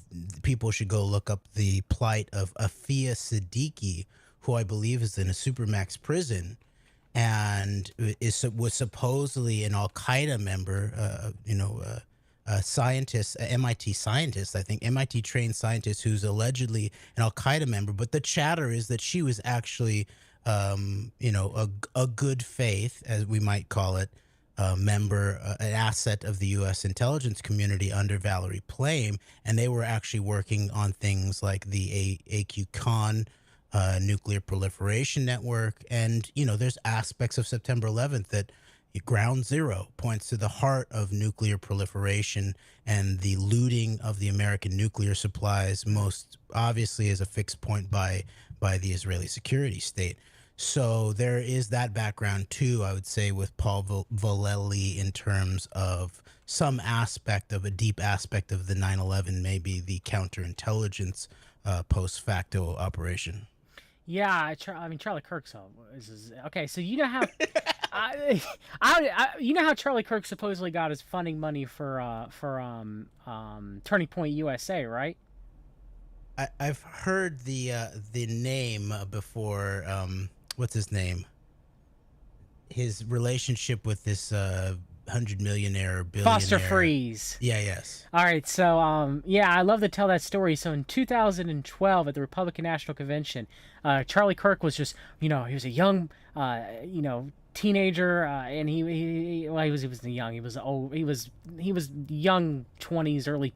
people should go look up the plight of Afia Siddiqui, who I believe is in a supermax prison and was supposedly an Al-Qaeda member, a scientist, a MIT scientist, I think, MIT trained scientist who's allegedly an Al-Qaeda member. But the chatter is that she was actually, a good faith, as we might call it, member, an asset of the U.S. intelligence community under Valerie Plame. And they were actually working on things like the AQ-Con nuclear proliferation network. And, there's aspects of September 11th that Ground Zero points to the heart of nuclear proliferation and the looting of the American nuclear supplies, most obviously as a fixed point by the Israeli security state. So there is that background too, I would say, with Paul Vallely in terms of some aspect of a deep aspect of the 9/11, maybe the counterintelligence post facto operation. Yeah, Charlie Kirk's okay. So you know how, Charlie Kirk supposedly got his funding money for Turning Point USA, right? I've heard the name before. What's his name? His relationship with this 100-millionaire billionaire. Foster Freeze. Yeah, yes. All right, so I love to tell that story. So in 2012 at the Republican National Convention, Charlie Kirk was just, he was a young, teenager, and he was young. He was old. He was young 20s, early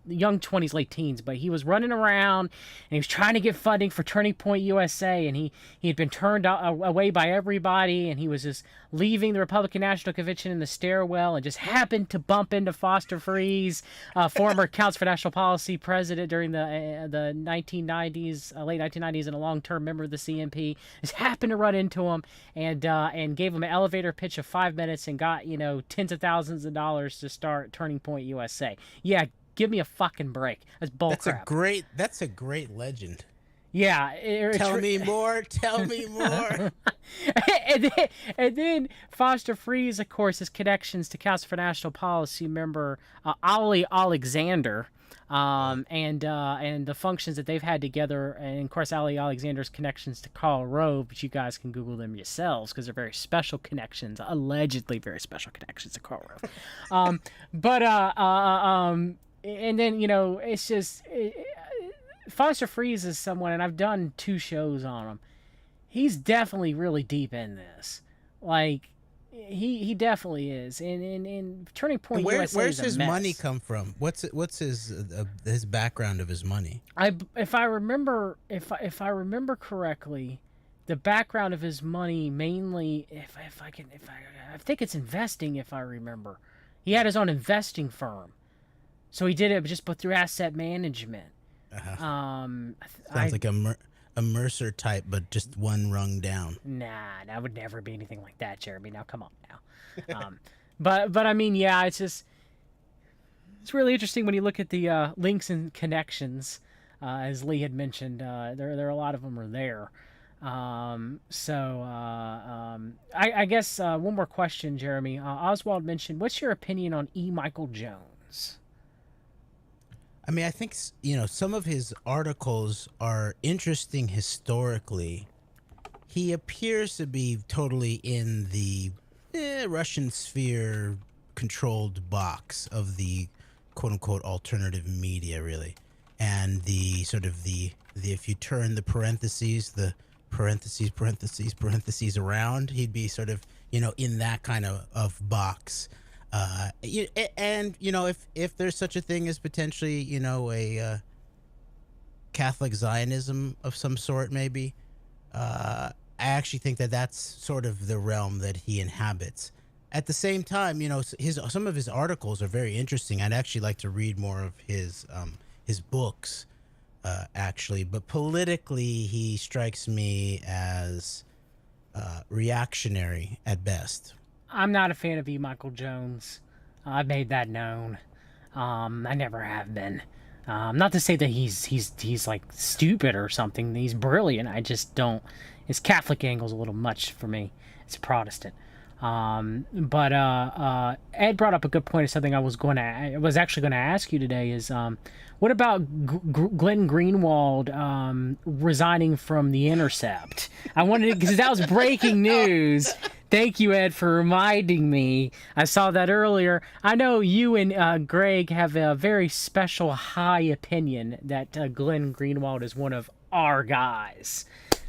young 20s, late teens, but he was running around and he was trying to get funding for Turning Point USA, and he had been turned away by everybody, and he was just leaving the Republican National Convention in the stairwell and just happened to bump into Foster Friess, former Council for National Policy president during the 1990s, late 1990s, and a long-term member of the CNP. Just happened to run into him and gave him an elevator pitch of 5 minutes and got, tens of thousands of dollars to start Turning Point USA. Yeah, give me a fucking break. That's bullcrap. That's a great legend. Yeah. Tell me more. Tell me more. and then Foster Friess, of course, his connections to Council for National Policy member Ali Alexander, and the functions that they've had together, and of course Ali Alexander's connections to Karl Rove, but you guys can Google them yourselves because they're very special connections, allegedly very special connections to Karl Rove. And then it's just Foster Friess is someone, and I've done 2 shows on him. He's definitely really deep in this. Like, he definitely is. And Turning Point USA where's is a his mess. money come from? What's his background of his money? If I remember correctly, the background of his money mainly, I think it's investing. If I remember, he had his own investing firm, so he did it just through asset management. Sounds like a Mercer type, but just one rung down. Nah, that would never be anything like that, Jeremy. Now, come on now. But I mean, yeah, it's really interesting when you look at the links and connections, as Lee had mentioned. There are a lot of them are there. I guess one more question, Jeremy. Oswald mentioned, what's your opinion on E. Michael Jones? I mean, I think, some of his articles are interesting historically. He appears to be totally in the Russian sphere controlled box of the quote unquote alternative media, really. And the sort of if you turn the parentheses around, he'd be sort of, in that kind of box. And if there's such a thing as potentially a Catholic Zionism of some sort, maybe I actually think that's sort of the realm that he inhabits. At the same time, some of his articles are very interesting. I'd actually like to read more of his books, actually. But politically, he strikes me as reactionary at best. I'm not a fan of E. Michael Jones. I've made that known. I never have been. Not to say that he's like stupid or something. He's brilliant. I just don't. His Catholic angle's a little much for me. It's a Protestant. But Ed brought up a good point of something I was actually going to ask you today is, what about Glenn Greenwald resigning from The Intercept? I wanted, because that was breaking news. Thank you, Ed, for reminding me. I saw that earlier. I know you and Greg have a very special high opinion that Glenn Greenwald is one of our guys.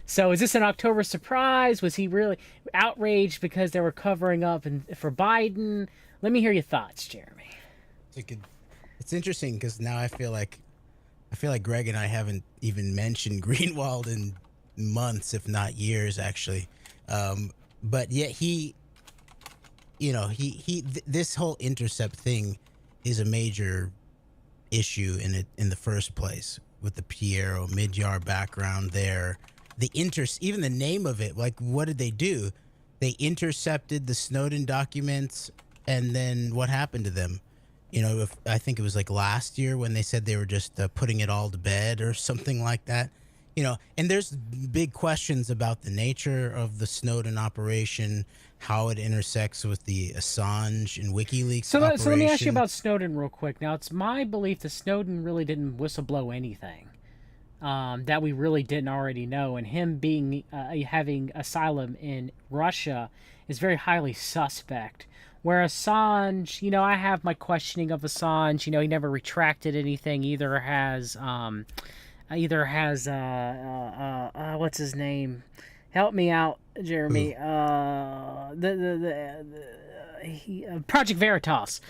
So is this an October surprise? Was he really outraged because they were covering up for Biden? Let me hear your thoughts, Jeremy. It's interesting because now I feel like Greg and I haven't even mentioned Greenwald in months, if not years, actually. But yet this whole Intercept thing is a major issue in the first place with the Piero Midyar background there. Even the name of it, like, what did they do? They intercepted the Snowden documents, and then what happened to them? I think it was like last year when they said they were just putting it all to bed or something like that. And there's big questions about the nature of the Snowden operation, how it intersects with the Assange and WikiLeaks operation. So let me ask you about Snowden real quick. Now, it's my belief that Snowden really didn't whistleblow anything that we really didn't already know, and him being having asylum in Russia is very highly suspect. Where Assange, I have my questioning of Assange. He never retracted anything. Either has what's his name? Help me out, Jeremy. Project Veritas.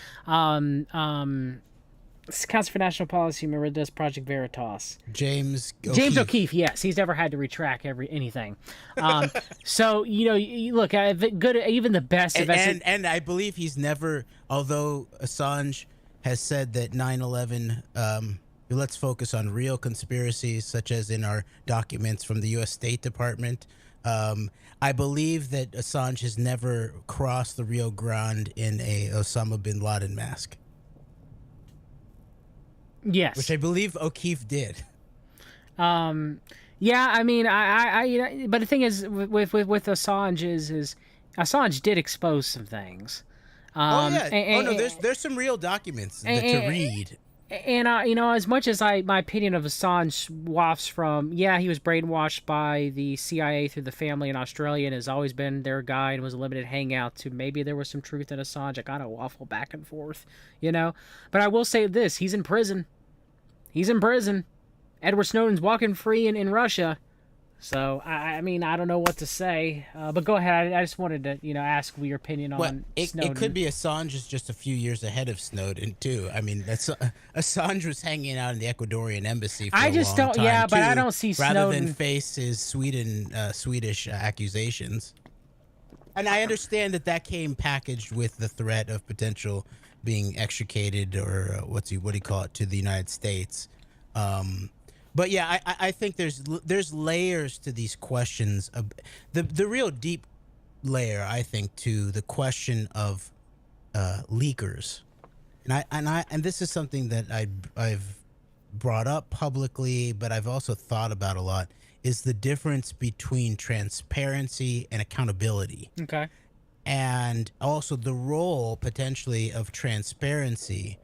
Council for National Policy member does Project Veritas. James O'Keefe. James O'Keefe, yes, he's never had to retract anything. So look, good, even the best and I believe he's never. Although Assange has said that 9/11. Let's focus on real conspiracies, such as in our documents from the U.S. State Department. I believe that Assange has never crossed the Rio Grande in a Osama bin Laden mask. Yes, which I believe O'Keefe did. Yeah, I mean, but the thing is, with Assange is Assange did expose some things. There's some real documents to read. And as much as my opinion of Assange wafts from, he was brainwashed by the CIA through the family in Australia and has always been their guy and was a limited hangout, to maybe there was some truth in Assange. I kind of waffle back and forth, But I will say this: he's in prison. He's in prison. Edward Snowden's walking free in Russia. So, I mean, I don't know what to say. But go ahead. I just wanted to, ask your opinion on Snowden. It could be Assange is just a few years ahead of Snowden, too. I mean, Assange was hanging out in the Ecuadorian embassy for a long time, but I don't see Snowden. Rather than face his Swedish accusations. And I understand that came packaged with the threat of potential being extricated or what do you call it, to the United States. But yeah, I think there's layers to these questions. The real deep layer, I think, to the question of leakers, and this is something that I've brought up publicly, but I've also thought about a lot, is the difference between transparency and accountability. Okay. And also the role potentially of transparency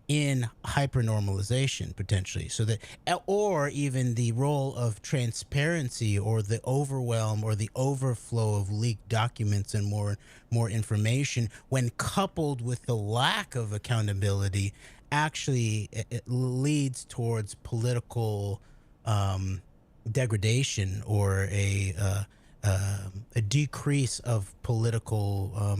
in hypernormalization, potentially, so that, or even the role of transparency or the overwhelm or the overflow of leaked documents and more information, when coupled with the lack of accountability, actually it leads towards political degradation or a decrease of political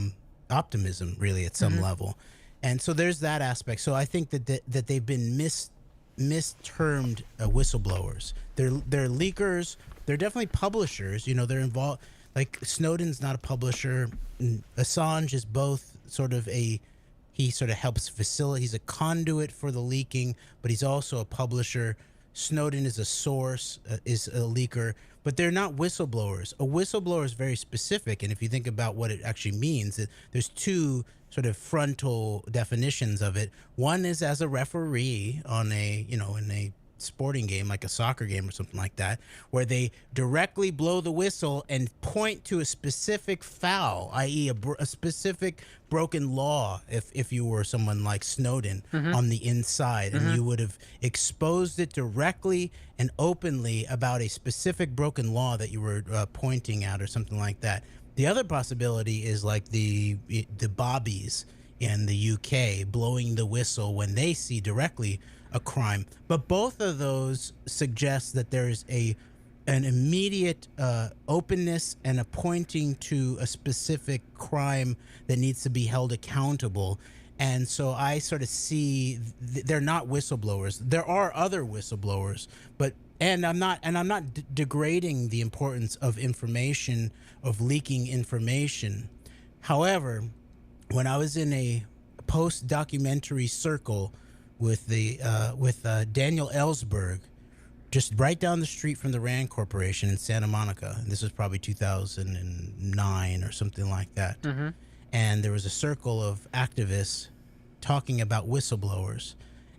optimism, really, at some level. And so there's that aspect. So I think that they've been mistermed whistleblowers. They're leakers. They're definitely publishers. They're involved. Like, Snowden's not a publisher. Assange is both he sort of helps facilitate. He's a conduit for the leaking, but he's also a publisher. Snowden is a source, is a leaker, but they're not whistleblowers. A whistleblower is very specific, and if you think about what it actually means, there's two sort of frontal definitions of it. One is as a referee on in a sporting game, like a soccer game or something like that, where they directly blow the whistle and point to a specific foul, i.e. a specific broken law, if you were someone like Snowden on the inside, and you would have exposed it directly and openly about a specific broken law that you were pointing at or something like that. The other possibility is like the bobbies in the UK blowing the whistle when they see directly a crime. But both of those suggest that there's an immediate openness and a pointing to a specific crime that needs to be held accountable. And so I sort of see they're not whistleblowers. There are other whistleblowers, and I'm not degrading the importance of information, of leaking information. However, when I was in a post-documentary circle with Daniel Ellsberg, just right down the street from the Rand Corporation in Santa Monica, and this was probably 2009 or something like that, and there was a circle of activists talking about whistleblowers,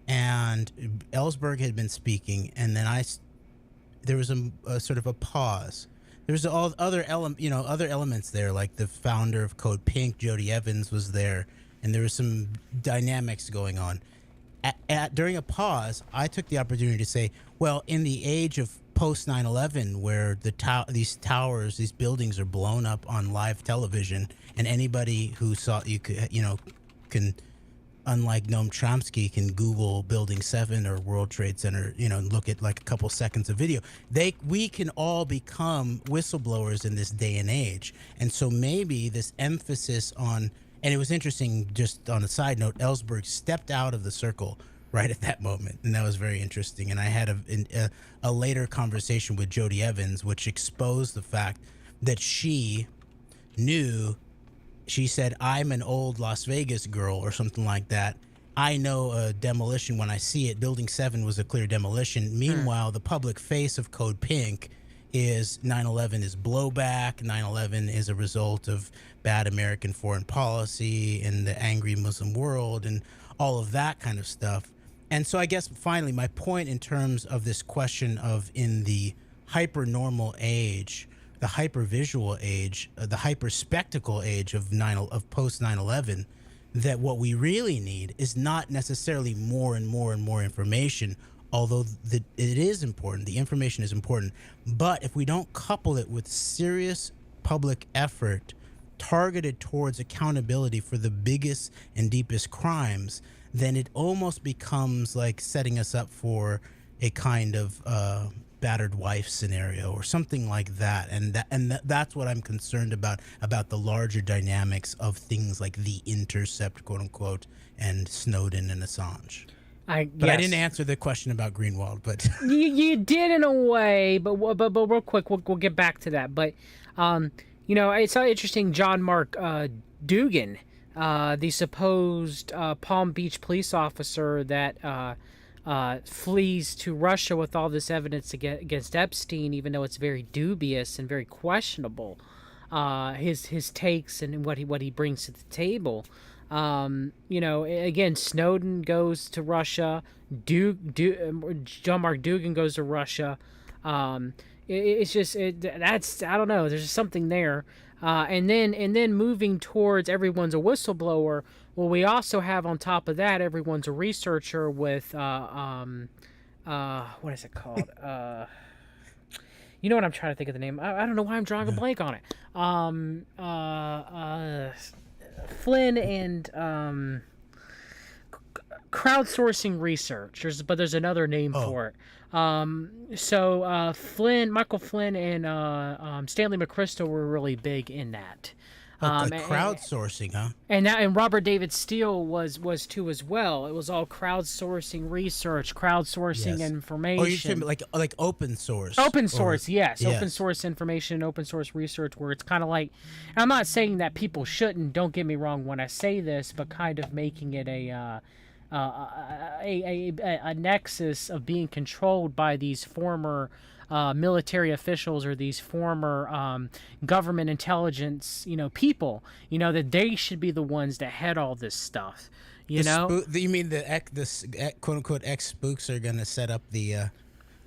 and Ellsberg had been speaking, and then there was a sort of a pause. There's all other elements there, like the founder of Code Pink, Jody Evans, was there, and there was some dynamics going on. During a pause, I took the opportunity to say, well, in the age of post 9/11, where these towers, these buildings are blown up on live television, and anybody who saw can, unlike Noam Chomsky, can Google Building 7 or World Trade Center, and look at like a couple seconds of video. We can all become whistleblowers in this day and age. And so maybe this emphasis on, and it was interesting, just on a side note, Ellsberg stepped out of the circle right at that moment, and that was very interesting. And I had a later conversation with Jody Evans, which exposed the fact that she knew. She said, "I'm an old Las Vegas girl," or something like that. I know a demolition when I see it. Building 7 was a clear demolition. Meanwhile, the public face of Code Pink is 9/11 is blowback. 9/11 is a result of bad American foreign policy and the angry Muslim world and all of that kind of stuff. And so I guess finally my point in terms of this question of in the hyper-normal age, the hyper-visual age, the hyper-spectacle age of post 9/11, that what we really need is not necessarily more and more and more information, although it is important. The information is important. But if we don't couple it with serious public effort targeted towards accountability for the biggest and deepest crimes, then it almost becomes like setting us up for a kind of battered wife scenario or something like that. And that's what I'm concerned about the larger dynamics of things like The Intercept, quote unquote, and Snowden and Assange. I didn't answer the question about Greenwald, but you did in a way, but real quick, we'll get back to that. But it's so interesting. John Mark Dugan, the supposed Palm Beach police officer that flees to Russia with all this evidence against Epstein, even though it's very dubious and very questionable, his takes and what he brings to the table. Again, Snowden goes to Russia. John Mark Dugan goes to Russia. It's just that's, I don't know. There's just something there. And then moving towards everyone's a whistleblower. Well, we also have on top of that, everyone's a researcher with what is it called? You know what I'm trying to think of the name. I don't know why I'm drawing a blank on it. Flynn and crowdsourcing research. There's another name for it. Michael Flynn and Stanley McChrystal were really big in that. Crowdsourcing, huh? And Robert David Steele was too as well. It was all crowdsourcing research, crowdsourcing information. Or you should like open source. Open source, yes. Open source information, open source research, where it's kind of like, I'm not saying that people shouldn't. Don't get me wrong when I say this, but kind of making it a nexus of being controlled by these former military officials or these former government intelligence, people, that they should be the ones that head all this stuff. You mean the quote unquote ex spooks are going to set up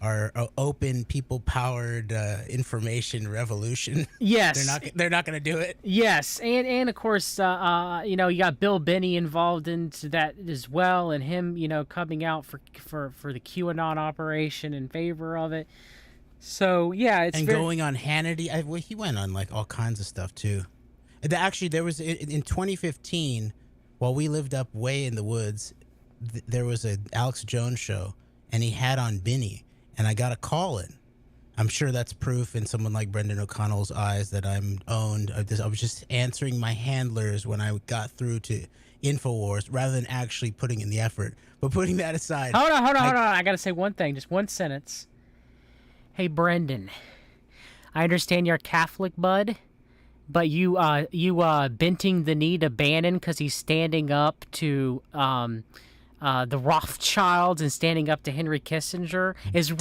our open, people-powered information revolution? Yes. They're not going to do it? Yes, and of course, you got Bill Binney involved into that as well, and him, coming out for the QAnon operation in favor of it. So, yeah, it's going on Hannity. He went on, like, all kinds of stuff, too. Actually, there was, in 2015, while we lived up way in the woods, there was an Alex Jones show, and he had on Binney. And I got a call in. I'm sure that's proof in someone like Brendan O'Connell's eyes that I'm owned. I was just answering my handlers when I got through to InfoWars rather than actually putting in the effort. But putting that aside. Hold on. I got to say one thing, just one sentence. Hey, Brendan, I understand you're a Catholic, bud, but you benting the knee to Bannon because he's standing up to the Rothschilds and standing up to Henry Kissinger is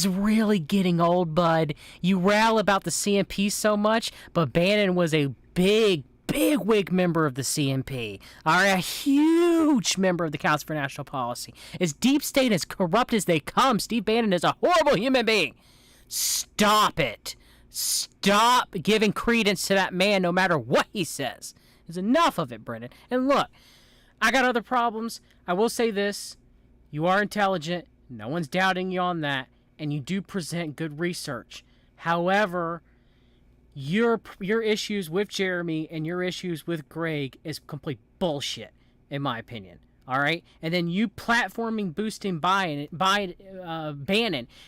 really getting old, bud. You rail about the CMP so much, but Bannon was a big wig member of the CMP, a huge member of the Council for National Policy. As deep state, as corrupt as they come, Steve Bannon is a horrible human being. Stop it. Stop giving credence to that man no matter what he says. There's enough of it, Brendan. And look, I got other problems. I will say this. You are intelligent. No one's doubting you on that. And you do present good research. However, your issues with Jeremy and your issues with Greg is complete bullshit, in my opinion. All right, and then you platforming boosting Bannon,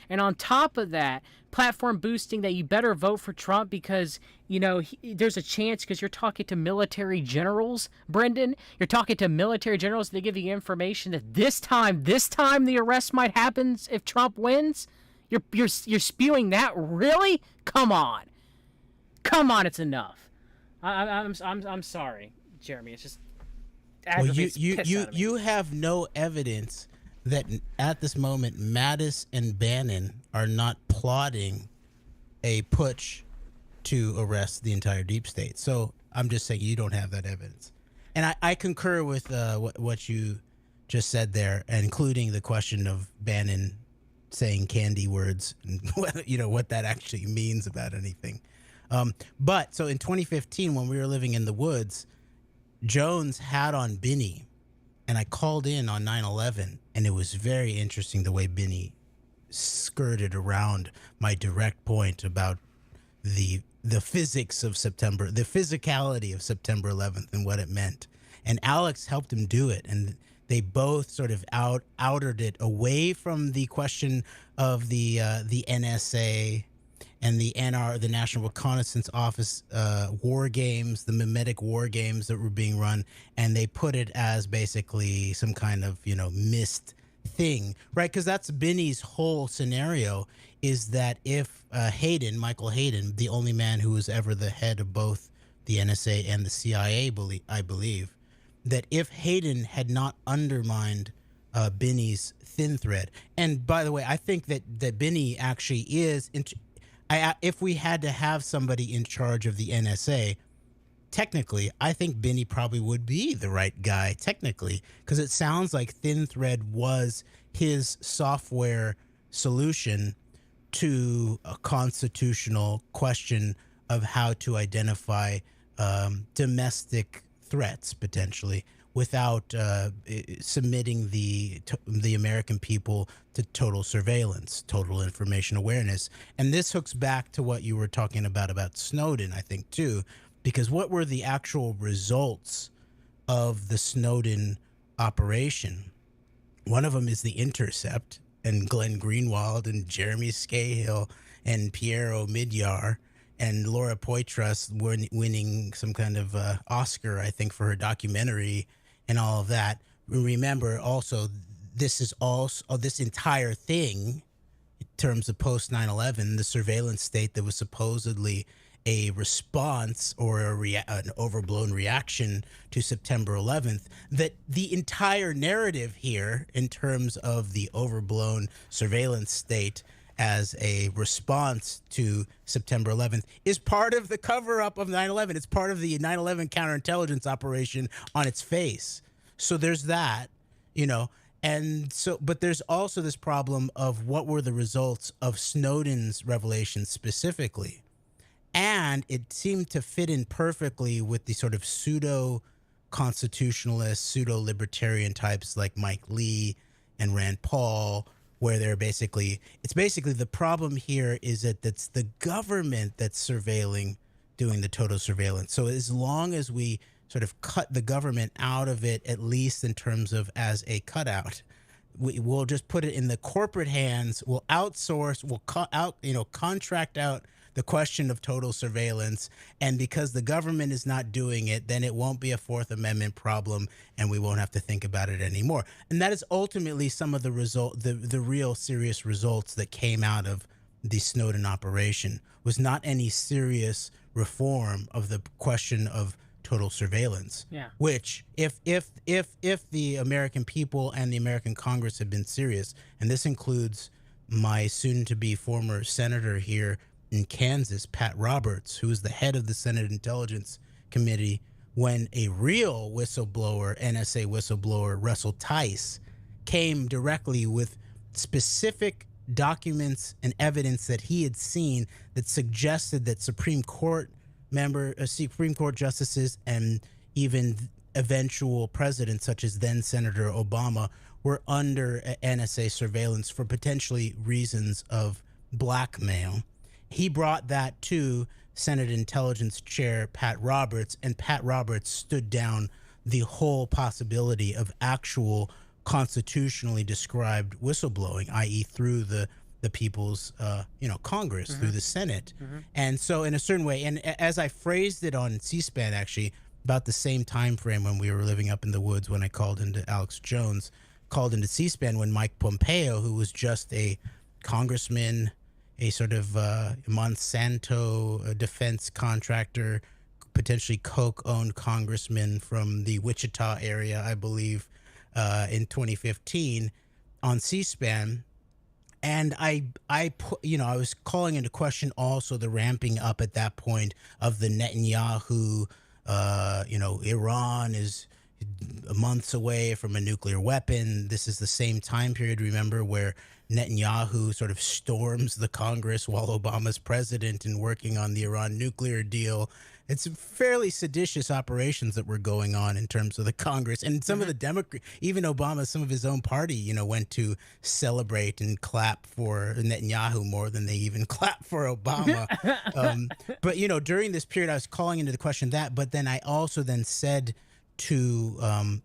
and on top of that, platform boosting that you better vote for Trump because there's a chance because you're talking to military generals, Brendan. You're talking to military generals. They give you information that this time the arrest might happen if Trump wins. You're spewing that, really? Come on, it's enough. I'm sorry, Jeremy. It's just. Well, you have no evidence that at this moment Mattis and Bannon are not plotting a putsch to arrest the entire deep state. So I'm just saying you don't have that evidence. And I concur with what you just said there, including the question of Bannon saying candy words and what that actually means about anything. But so in 2015, when we were living in the woods, Jones had on Binney, and I called in on 9/11, and it was very interesting the way Binney skirted around my direct point about the physics of September, the physicality of September 11th and what it meant. And Alex helped him do it, and they both sort of outed it away from the question of the NSA and the National Reconnaissance Office war games, the mimetic war games that were being run, and they put it as basically some kind of missed thing, right? Because that's Binney's whole scenario, is that if Michael Hayden, the only man who was ever the head of both the NSA and the CIA, I believe, that if Hayden had not undermined Binney's thin thread, and by the way, I think that Binney actually is. If we had to have somebody in charge of the NSA, technically, I think Binney probably would be the right guy, technically, because it sounds like Thin Thread was his software solution to a constitutional question of how to identify domestic threats, potentially, without submitting the American people to total surveillance, total information awareness. And this hooks back to what you were talking about Snowden, I think, too, because what were the actual results of the Snowden operation? One of them is the Intercept, and Glenn Greenwald and Jeremy Scahill and Pierre Omidyar and Laura Poitras winning some kind of Oscar, I think, for her documentary and all of that. Remember, also, this entire thing, in terms of post 9/11, the surveillance state that was supposedly a response or an overblown reaction to September 11th, that the entire narrative here, in terms of the overblown surveillance state as a response to September 11th, is part of the cover-up of 9/11. It's part of the 9/11 counterintelligence operation on its face. So there's that, and so, but there's also this problem of what were the results of Snowden's revelations specifically. And it seemed to fit in perfectly with the sort of pseudo-constitutionalist, pseudo-libertarian types like Mike Lee and Rand Paul, where it's basically the problem here is that it's the government that's doing the total surveillance. So as long as we sort of cut the government out of it, at least in terms of as a cutout, we'll just put it in the corporate hands. We'll outsource, contract out the question of total surveillance. And because the government is not doing it, then it won't be a Fourth Amendment problem and we won't have to think about it anymore. And that is ultimately some of the real serious results that came out of the Snowden operation, was not any serious reform of the question of total surveillance. Yeah. Which, if the American people and the American Congress had been serious, and this includes my soon-to-be former senator here in Kansas, Pat Roberts, who is the head of the Senate Intelligence Committee, when a real whistleblower, NSA whistleblower, Russell Tice, came directly with specific documents and evidence that he had seen that suggested that Supreme Court justices and even eventual presidents, such as then Senator Obama, were under NSA surveillance for potentially reasons of blackmail. He brought that to Senate Intelligence Chair Pat Roberts, and Pat Roberts stood down the whole possibility of actual constitutionally described whistleblowing, i.e., through the people's Congress, through the Senate. And so in a certain way, and as I phrased it on C-SPAN, actually about the same time frame when we were living up in the woods, when I called into Alex Jones, called into C-SPAN, when Mike Pompeo, who was just a congressman, a sort of Monsanto defense contractor, potentially Koch-owned congressman from the Wichita area, I believe, in 2015 on C-SPAN. And I was calling into question also the ramping up at that point of the Netanyahu, Iran is months away from a nuclear weapon. This is the same time period, remember, where Netanyahu sort of storms the Congress while Obama's president and working on the Iran nuclear deal. It's fairly seditious operations that were going on in terms of the Congress. And some of the Democrats, even Obama, some of his own party, went to celebrate and clap for Netanyahu more than they even clap for Obama. But, during this period, I was calling into the question that, but then I also then said to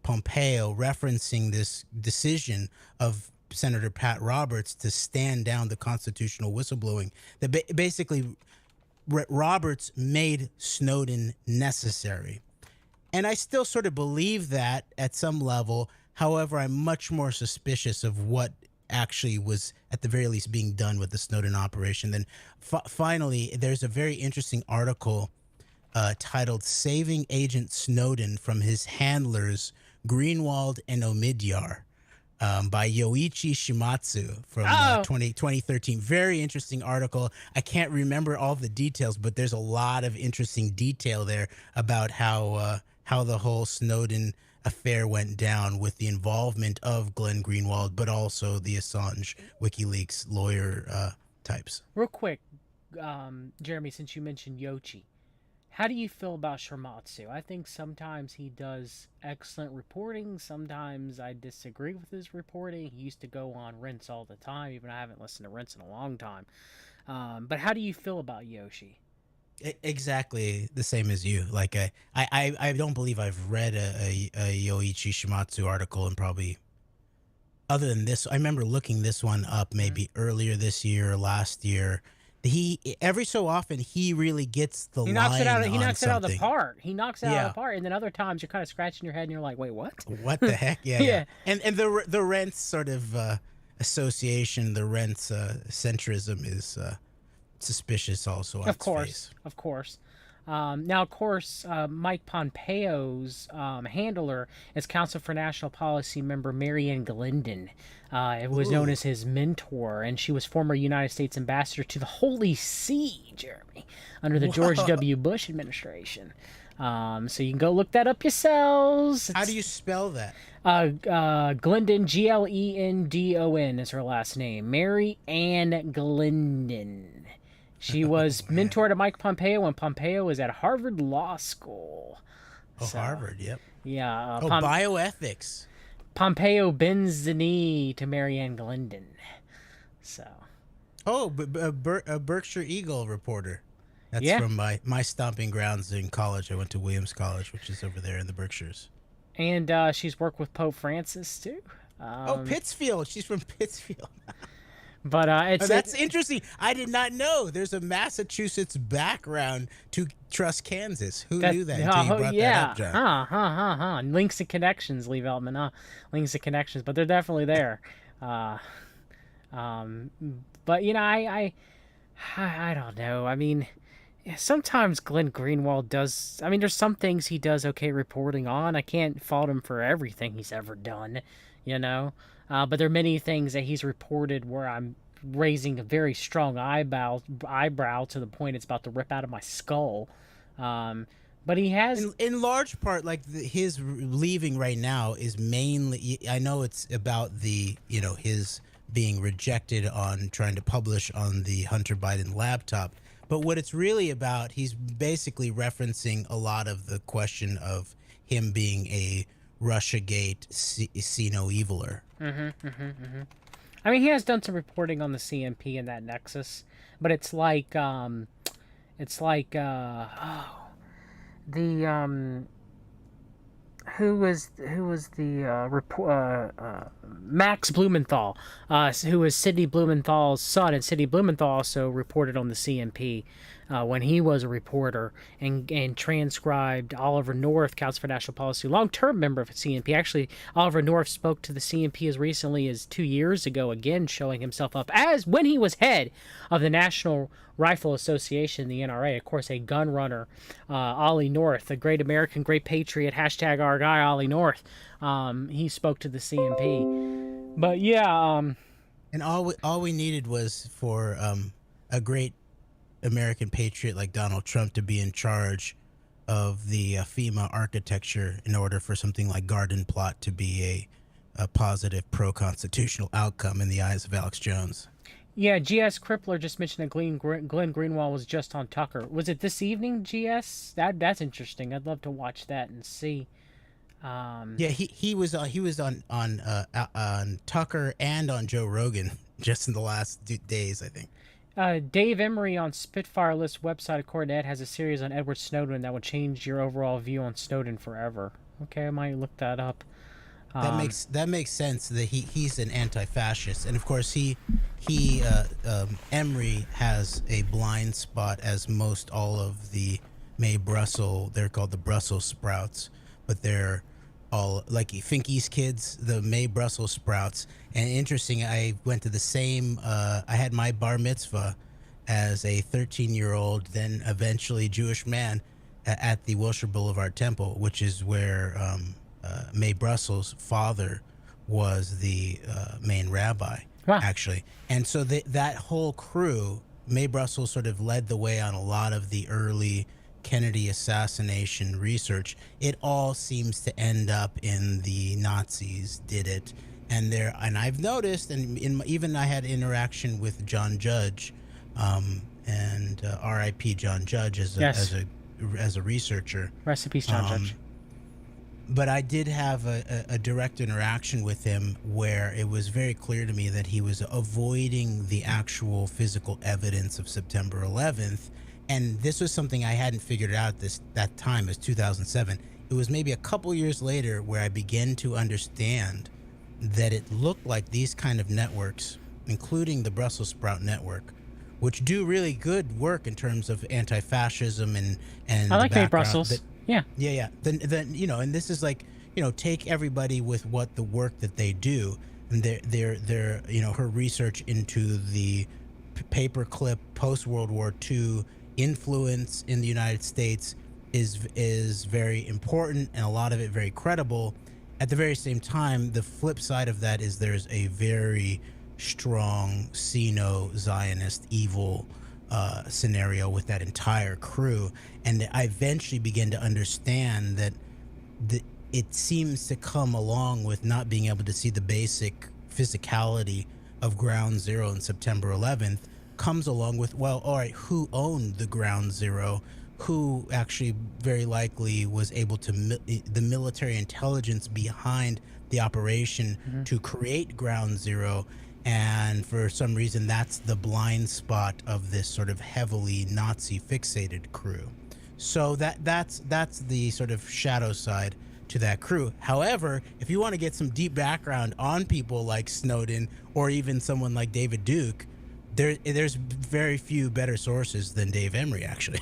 Pompeo, referencing this decision of Senator Pat Roberts to stand down the constitutional whistleblowing, that basically Roberts made Snowden necessary. And I still sort of believe that at some level. However, I'm much more suspicious of what actually was at the very least being done with the Snowden operation. Then finally, there's a very interesting article titled "Saving Agent Snowden from His Handlers, Greenwald and Omidyar," by Yoichi Shimatsu from 2013. Very interesting article. I can't remember all the details, but there's a lot of interesting detail there about how the whole Snowden affair went down with the involvement of Glenn Greenwald, but also the Assange WikiLeaks lawyer types. Real quick, Jeremy, since you mentioned Yoichi, how do you feel about Shimatsu? I think sometimes he does excellent reporting. Sometimes I disagree with his reporting. He used to go on Rinse all the time. Even I haven't listened to Rinse in a long time. But how do you feel about Yoichi? Exactly the same as you. Like I don't believe I've read a Yoichi Shimatsu article, and probably other than this, I remember looking this one up maybe earlier this year or last year. He every so often he really gets the line. He knocks it out of the park. He knocks it out of the park, and then other times you're kind of scratching your head and you're like, "Wait, what? What the heck?" Yeah. And the Rents sort of association, the Rents centrism is suspicious also. On of course. Now, of course, Mike Pompeo's handler is Council for National Policy member Marianne Glendon. It was known as his mentor, and she was former United States ambassador to the Holy See, Jeremy, under the George W. Bush administration. So you can go look that up yourselves. How do you spell that? Glendon, Glendon is her last name. Mary Ann Glendon. She was mentor to Mike Pompeo when Pompeo was at Harvard Law School. Harvard, yep. Yeah. Bioethics. Pompeo bends the knee to Marianne Glendon. So. A Berkshire Eagle reporter. That's from my stomping grounds in college. I went to Williams College, which is over there in the Berkshires. And she's worked with Pope Francis, too. Pittsfield. She's from Pittsfield. But that's interesting. I did not know there's a Massachusetts background to Trust Kansas. Who knew that until you brought that up, John? Links and connections, Lee Veltman. Links and connections, but they're definitely there. But I don't know. I mean, sometimes Glenn Greenwald does. I mean, there's some things he does okay reporting on. I can't fault him for everything he's ever done, But there are many things that he's reported where I'm raising a very strong eyebrow to the point it's about to rip out of my skull. But he has, in large part, like his leaving right now is mainly. I know it's about the his being rejected on trying to publish on the Hunter Biden laptop. But what it's really about, he's basically referencing a lot of the question of him being a Russiagate see no eviler. I mean, he has done some reporting on the CMP and that nexus, but it's like the who was the Max Blumenthal, who was Sidney Blumenthal's son, and Sidney Blumenthal also reported on the CMP when he was a reporter, and transcribed Oliver North, Council for National Policy, long-term member of CMP. Actually, Oliver North spoke to the CMP as recently as 2 years ago, again showing himself up as when he was head of the National Rifle Association, the NRA, of course, a gun runner, Ollie North, a great American, great patriot, hashtag our guy, Ollie North. He spoke to the CMP. But yeah, And all we needed was for a great American patriot like Donald Trump to be in charge of the FEMA architecture in order for something like Garden Plot to be a positive pro-constitutional outcome in the eyes of Alex Jones. yeah, GS Crippler just mentioned that Glenn Greenwald was just on Tucker. Was it this evening, GS? That's interesting. I'd love to watch that and see. Yeah, he was on Tucker and on Joe Rogan just in the last days, I think. Dave Emery on Spitfire List website, according to Ed, has a series on Edward Snowden that will change your overall view on Snowden forever. Okay, I might look that up. That makes sense that he's an anti-fascist, and of course Emery has a blind spot, as most all of the May Brussels, they're called the Brussels sprouts, but they're all like Finky's kids, the May Brussels sprouts. And interesting, I went to the same, I had my bar mitzvah as a 13-year-old, then eventually Jewish man at the Wilshire Boulevard Temple, which is where May Brussels' father was the main rabbi, Wow. actually. And so that whole crew, May Brussels sort of led the way on a lot of the early Kennedy assassination research. It all seems to end up in the Nazis did it. And I've noticed, and even I had interaction with John Judge, and R.I.P. John Judge as a researcher. Rest in peace, John Judge. But I did have a direct interaction with him where it was very clear to me that he was avoiding the actual physical evidence of September 11th. And this was something I hadn't figured out that time, as 2007. It was maybe a couple years later where I began to understand that it looked like these kind of networks, including the Brussels Sprout Network, which do really good work in terms of anti-fascism and I like May Brussels. Yeah. Then and this is like, take everybody with what the work that they do, and their her research into the paperclip post World War II influence in the United States is very important, and a lot of it very credible. At the very same time, the flip side of that is there's a very strong Sino-Zionist evil scenario with that entire crew. And I eventually began to understand that it seems to come along with not being able to see the basic physicality of Ground Zero and September 11th, comes along with, well, all right, who owned the Ground Zero? Who actually very likely was able to, the military intelligence behind the operation to create Ground Zero. And for some reason, that's the blind spot of this sort of heavily Nazi fixated crew. So that's the sort of shadow side to that crew. However, if you want to get some deep background on people like Snowden or even someone like David Duke, there's very few better sources than Dave Emery, actually.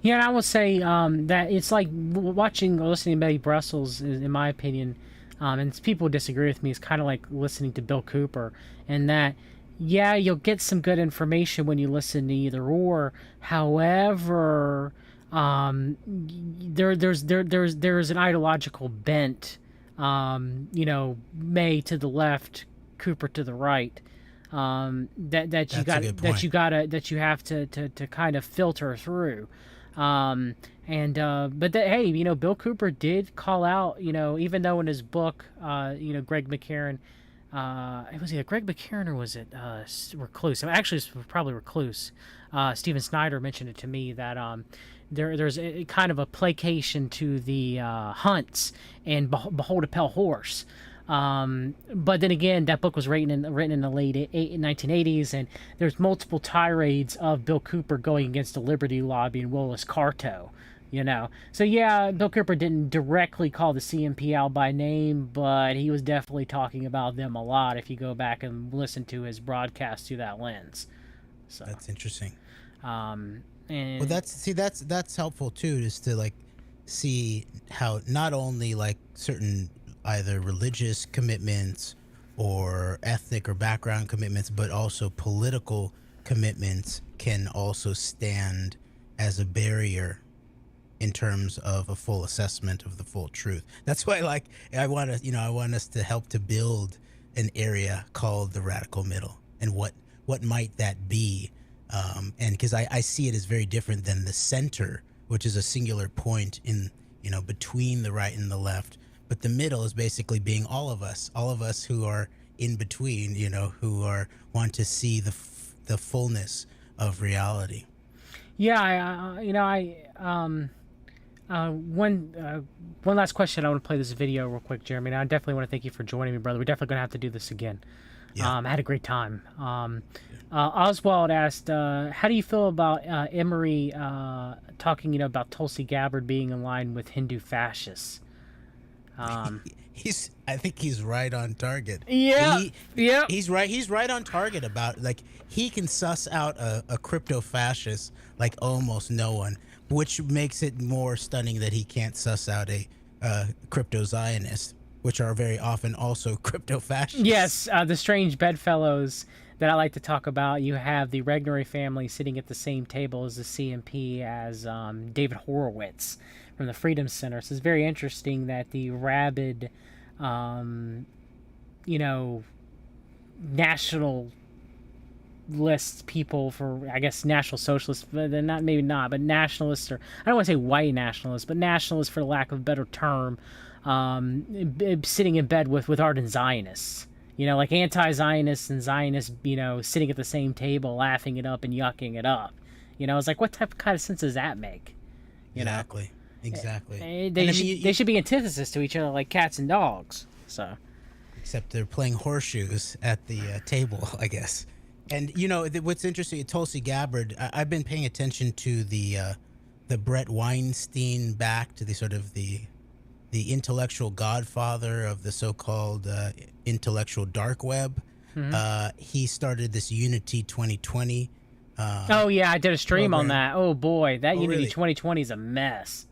Yeah, and I will say that it's like watching or listening to May Brussels, in my opinion, and people disagree with me, it's kind of like listening to Bill Cooper, and that, yeah, you'll get some good information when you listen to either or. However, there's an ideological bent, May to the left, Cooper to the right. That you have to kind of filter through, but hey, Bill Cooper did call out, even though in his book, Greg McCarran, it was either Greg McCarran or was it Recluse? Actually, it was probably Recluse. Stephen Snyder mentioned it to me that there's a kind of a placation to the hunts and behold a pale horse. But then again, that book was written in the late 1980s, and there's multiple tirades of Bill Cooper going against the Liberty Lobby and Willis Carto, So yeah, Bill Cooper didn't directly call the CMP out by name, but he was definitely talking about them a lot if you go back and listen to his broadcast through that lens. So That's interesting. and Well, that's helpful too, is to like see how not only like certain either religious commitments or ethnic or background commitments, but also political commitments can also stand as a barrier in terms of a full assessment of the full truth. That's why, like, I want to, I want us to help to build an area called the radical middle, and what might that be? And because I see it as very different than the center, which is a singular point in, between the right and the left. But the middle is basically being all of us who are in between, who want to see the fullness of reality. yeah, one last question. I want to play this video real quick, Jeremy. And I definitely want to thank you for joining me, brother. We're definitely gonna have to do this again. Yeah. I had a great time. Oswald asked, how do you feel about Emery talking, about Tulsi Gabbard being in line with Hindu fascists? I think he's right on target. Yeah, yeah. He's right on target about, like, he can suss out a crypto fascist like almost no one, which makes it more stunning that he can't suss out a crypto Zionist, which are very often also crypto fascists. Yes, the strange bedfellows that I like to talk about. You have the Regnery family sitting at the same table as the CMP as David Horowitz from the Freedom Center. So it's very interesting that the rabid, nationalist people for, I guess, National Socialists, but they're not, maybe not, but nationalists, or I don't want to say white nationalists, but nationalists for lack of a better term, sitting in bed with ardent Zionists. Like anti-Zionists and Zionists, sitting at the same table, laughing it up and yucking it up. It's like, what kind of sense does that make? Exactly. They should be antithesis to each other, like cats and dogs. So, except they're playing horseshoes at the table, I guess. And what's interesting, Tulsi Gabbard, I've been paying attention to the Brett Weinstein back to the sort of the intellectual godfather of the so-called intellectual dark web. Mm-hmm. He started this Unity 2020. Oh yeah, I did a stream program on that. Oh boy, that Unity really? 2020 is a mess.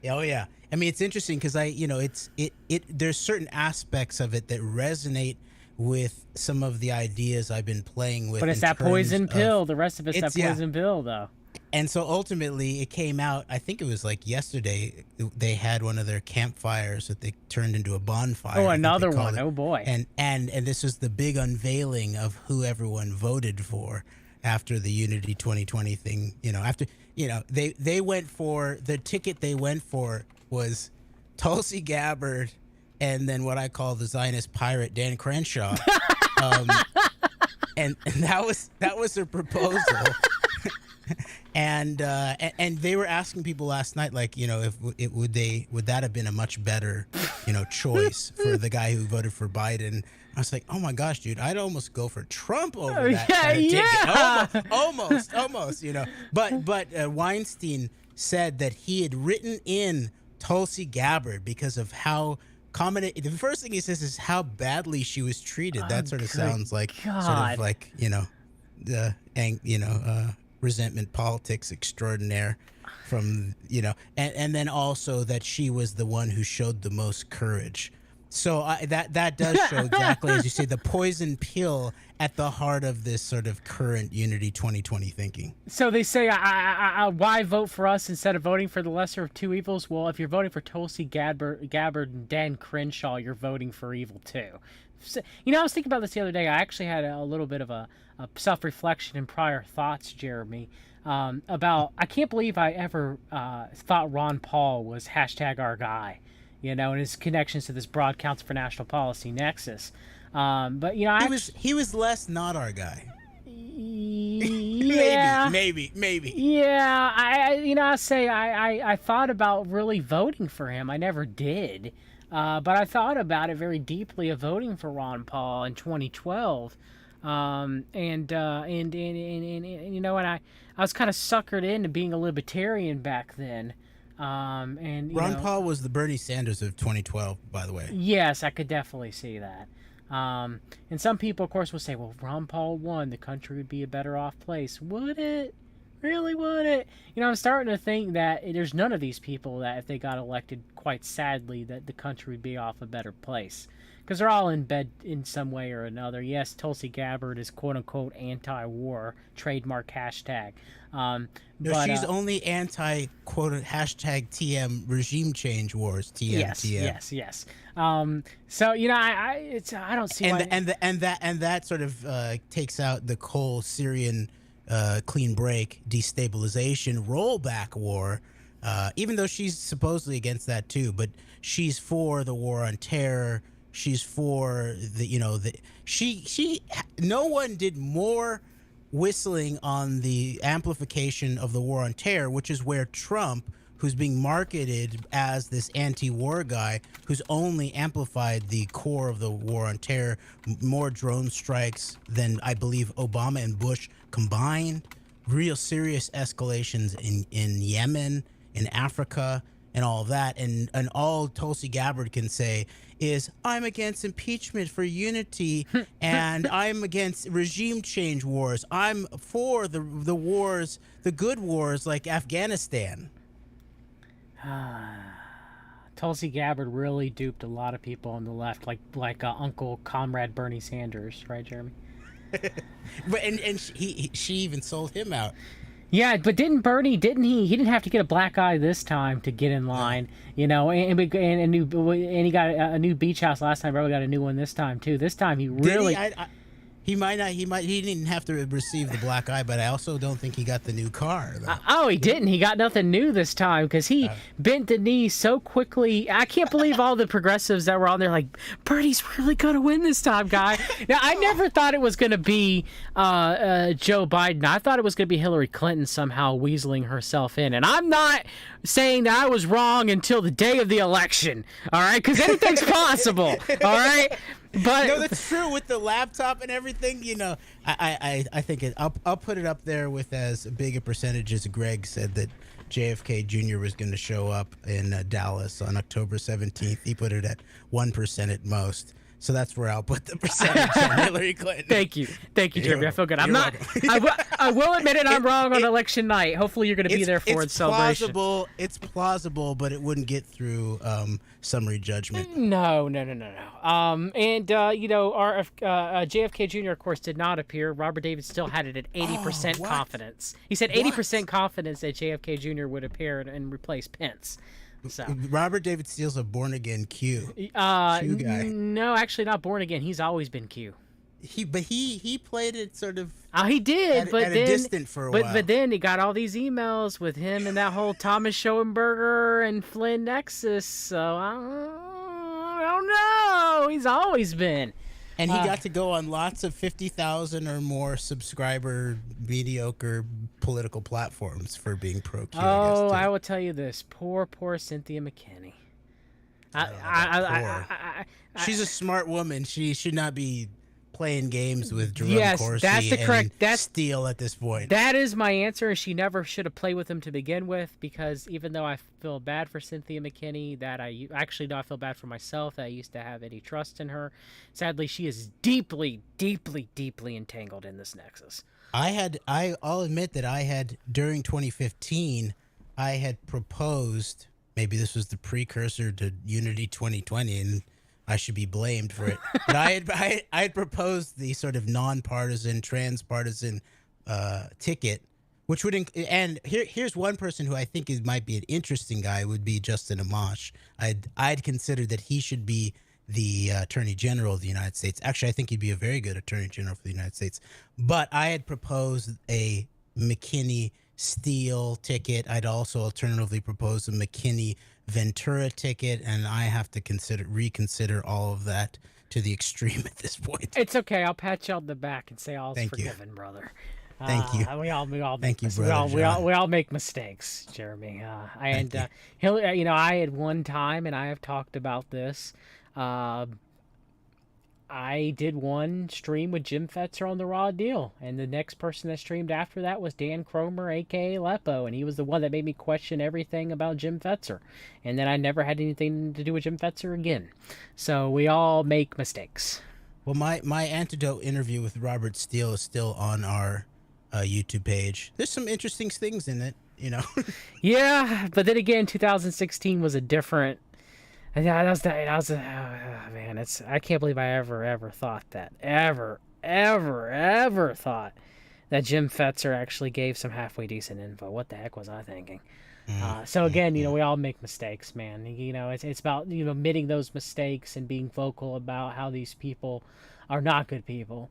Oh yeah, I mean, it's interesting because there's certain aspects of it that resonate with some of the ideas I've been playing with. But it's that poison pill. The rest of it's that poison pill, though. And so ultimately, it came out, I think it was like yesterday, they had one of their campfires that they turned into a bonfire. Oh, another one. Oh, boy. And this was the big unveiling of who everyone voted for after the Unity 2020 thing. They went for, the ticket they went for was Tulsi Gabbard and then what I call the Zionist pirate, Dan Crenshaw. And that was their proposal. And they were asking people last night, like, if would that have been a much better, choice for the guy who voted for Biden? I was like, oh my gosh, dude, I'd almost go for Trump over that. Ticket. Almost. But Weinstein said that he had written in Tulsi Gabbard because of how common. The first thing he says is how badly she was treated. That sort of sounds like resentment politics extraordinaire from, and then also that she was the one who showed the most courage. So that does show exactly, as you say, the poison pill at the heart of this sort of current Unity 2020 thinking. So they say, why vote for us instead of voting for the lesser of two evils? Well, if you're voting for Tulsi Gabbard and Dan Crenshaw, you're voting for evil too. So, I was thinking about this the other day. I actually had a little bit of a self-reflection and prior thoughts, Jeremy, about, I can't believe I ever thought Ron Paul was #our guy, and his connections to this Broad Council for National Policy Nexus. But he was less not our guy. Yeah, maybe. Yeah, I thought about really voting for him. I never did, but I thought about it very deeply of voting for Ron Paul in 2012. And I was kind of suckered into being a libertarian back then. And Ron Paul was the Bernie Sanders of 2012, by the way. yes, I could definitely see that. And some people, of course, will say, well, if Ron Paul won, the country would be a better off place. Would it? Really, would it? I'm starting to think that there's none of these people that, if they got elected, quite sadly, that the country would be off a better place. Because they're all in bed in some way or another. Yes, Tulsi Gabbard is quote-unquote anti-war, trademark hashtag. No, But she's only anti quote hashtag TM regime change wars. TM yes, TM. yes. So I don't see why. And that sort of takes out the whole Syrian clean break destabilization rollback war. Even though she's supposedly against that too, but she's for the war on terror. She's for no one did more whistling on the amplification of the war on terror, which is where Trump, who's being marketed as this anti-war guy, who's only amplified the core of the war on terror, more drone strikes than I believe Obama and Bush combined, real serious escalations in Yemen, in Africa, and all of that. And all Tulsi Gabbard can say is, I'm against impeachment for unity, and I'm against regime change wars. I'm for the wars, the good wars like Afghanistan. Tulsi Gabbard really duped a lot of people on the left, like Uncle Comrade Bernie Sanders, right, Jeremy? and she even sold him out. Yeah, but didn't Bernie? He didn't have to get a black eye this time to get in line, and he got a new beach house last time. Probably got a new one this time too. This time he really. He might not. He didn't have to receive the black eye, but I also don't think he got the new car. Oh, he didn't. He got nothing new this time because he bent the knee so quickly. I can't believe all the progressives that were on there like, Bernie's really gonna win this time, guy. Now I never thought it was gonna be Joe Biden. I thought it was gonna be Hillary Clinton somehow weaseling herself in. And I'm not saying that I was wrong until the day of the election. All right, because anything's possible. All right. But no, that's true with the laptop and everything. I think I'll put it up there with as big a percentage as Greg said that JFK Jr. was going to show up in Dallas on October 17th. He put it at 1% at most. So that's where I'll put the percentage on Hillary Clinton. Thank you, Jeremy. I feel good. I'm not. I will admit it. I'm wrong on election night. Hopefully, you're going to be there for its celebration. It's plausible, but it wouldn't get through summary judgment. No. Our JFK Jr. of course did not appear. Robert David still had it at 80% confidence. He said 80% confidence that JFK Jr. would appear and replace Pence. So. Robert David Steele's a born-again Q. Q guy. No, actually not born again. He's always been Q. He played it sort of. He did, but at then a distant for a while. But then he got all these emails with him and that whole Thomas Schoenberger and Flynn nexus. So I don't know. He's always been. And he got to go on lots of 50,000 or more subscriber mediocre political platforms for being pro-Q. I will tell you this. Poor Cynthia McKinney. She's a smart woman. She should not be playing games with Jerome Corsi and Steele at this point. That is my answer. She never should have played with him to begin with, because even though I feel bad for Cynthia McKinney, I feel bad for myself that I used to have any trust in her. Sadly, she is deeply, deeply, deeply entangled in this nexus. I'll admit that I had, during 2015, I had proposed, maybe this was the precursor to Unity 2020, and I should be blamed for it. But I had proposed the sort of nonpartisan, transpartisan ticket, which would and here's one person who I think might be an interesting guy, would be Justin Amash. I'd considered that he should be the Attorney General of the United States. Actually, I think he'd be a very good Attorney General for the United States. But I had proposed a McKinney Steele ticket. I'd also alternatively proposed a McKinney Ventura ticket, and I have to reconsider all of that to the extreme at this point. It's okay. I'll pat you on the back and say all's forgiven, brother. Thank you. We all Thank you, brother. We all make mistakes, Jeremy. I had one time, and I have talked about this. I did one stream with Jim Fetzer on the Raw Deal, and the next person that streamed after that was Dan Cromer, aka Lepo, and he was the one that made me question everything about Jim Fetzer. And then I never had anything to do with Jim Fetzer again. So we all make mistakes. Well, my Antedote interview with Robert Steele is still on our YouTube page. There's some interesting things in it, you know. Yeah, but then again, 2016 was a different. Yeah, that was man. It's I can't believe I ever thought that ever thought that Jim Fetzer actually gave some halfway decent info. What the heck was I thinking? So again, we all make mistakes, man. It's about admitting those mistakes and being vocal about how these people are not good people.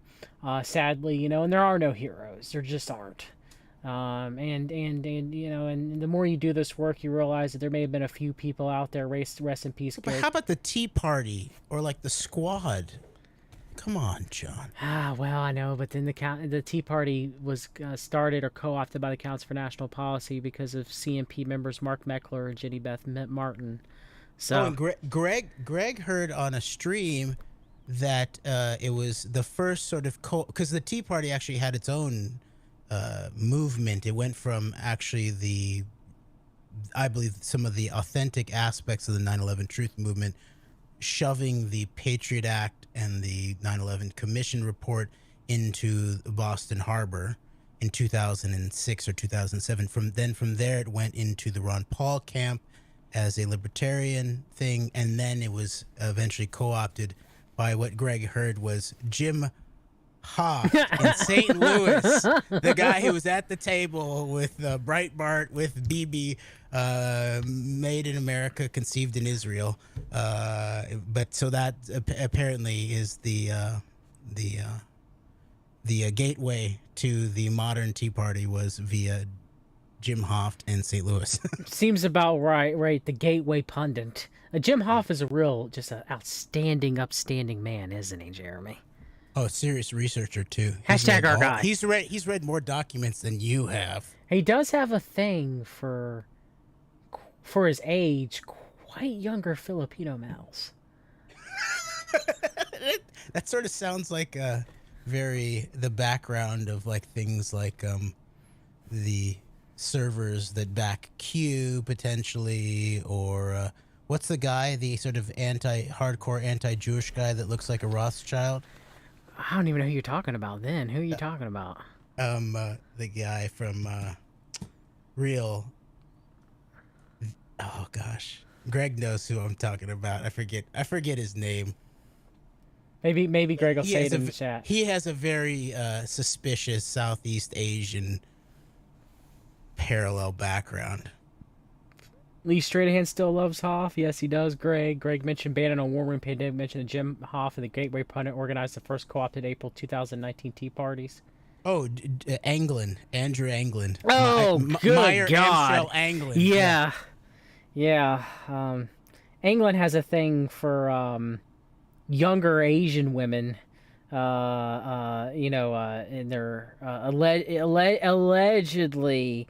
Sadly, and there are no heroes. There just aren't. And the more you do this work, you realize that there may have been a few people out there. Rest in peace. But how about the Tea Party or like the Squad? Come on, John. Well, I know, but then the Tea Party was started or co-opted by the Council for National Policy because of CNP members Mark Meckler and Jenny Beth Martin. So, and Greg heard on a stream that it was the first sort of because the Tea Party actually had its own movement. It went from actually I believe some of the authentic aspects of the 9/11 Truth Movement, shoving the Patriot Act and the 9/11 Commission report into Boston Harbor in 2006 or 2007. From there, it went into the Ron Paul camp as a libertarian thing, and then it was eventually co-opted by what Greg heard was Jim Hoff in St. Louis, the guy who was at the table with Breitbart, with Bibi, made in America, conceived in Israel. But so that apparently is the gateway to the modern Tea Party was via Jim Hoff and St. Louis. Seems about right. The gateway pundit. Jim Hoff is just an outstanding, upstanding man, isn't he, Jeremy? Oh, serious researcher too. Hashtag our guy. He's read more documents than you have. He does have a thing for his age, quite younger Filipino males. That sort of sounds like the background of like things like the servers that back Q potentially, or what's the guy, the sort of hardcore anti-Jewish guy that looks like a Rothschild? I don't even know who you're talking about then. Who are you talking about? The guy from Real. Oh gosh, Greg knows who I'm talking about. I forget his name. Maybe Greg will say it in the chat. He has a very suspicious Southeast Asian parallel background. Lee Stranahan still loves Hoff. Yes, he does. Greg mentioned Bannon on War Room Pandemic. Mentioned that Jim Hoff and the Gateway Pundit organized the first co-opted April 2019 Tea Parties. Oh, Andrew Anglin. Oh, good Meyer God. Anglin. Yeah. Anglin has a thing for younger Asian women. In their allegedly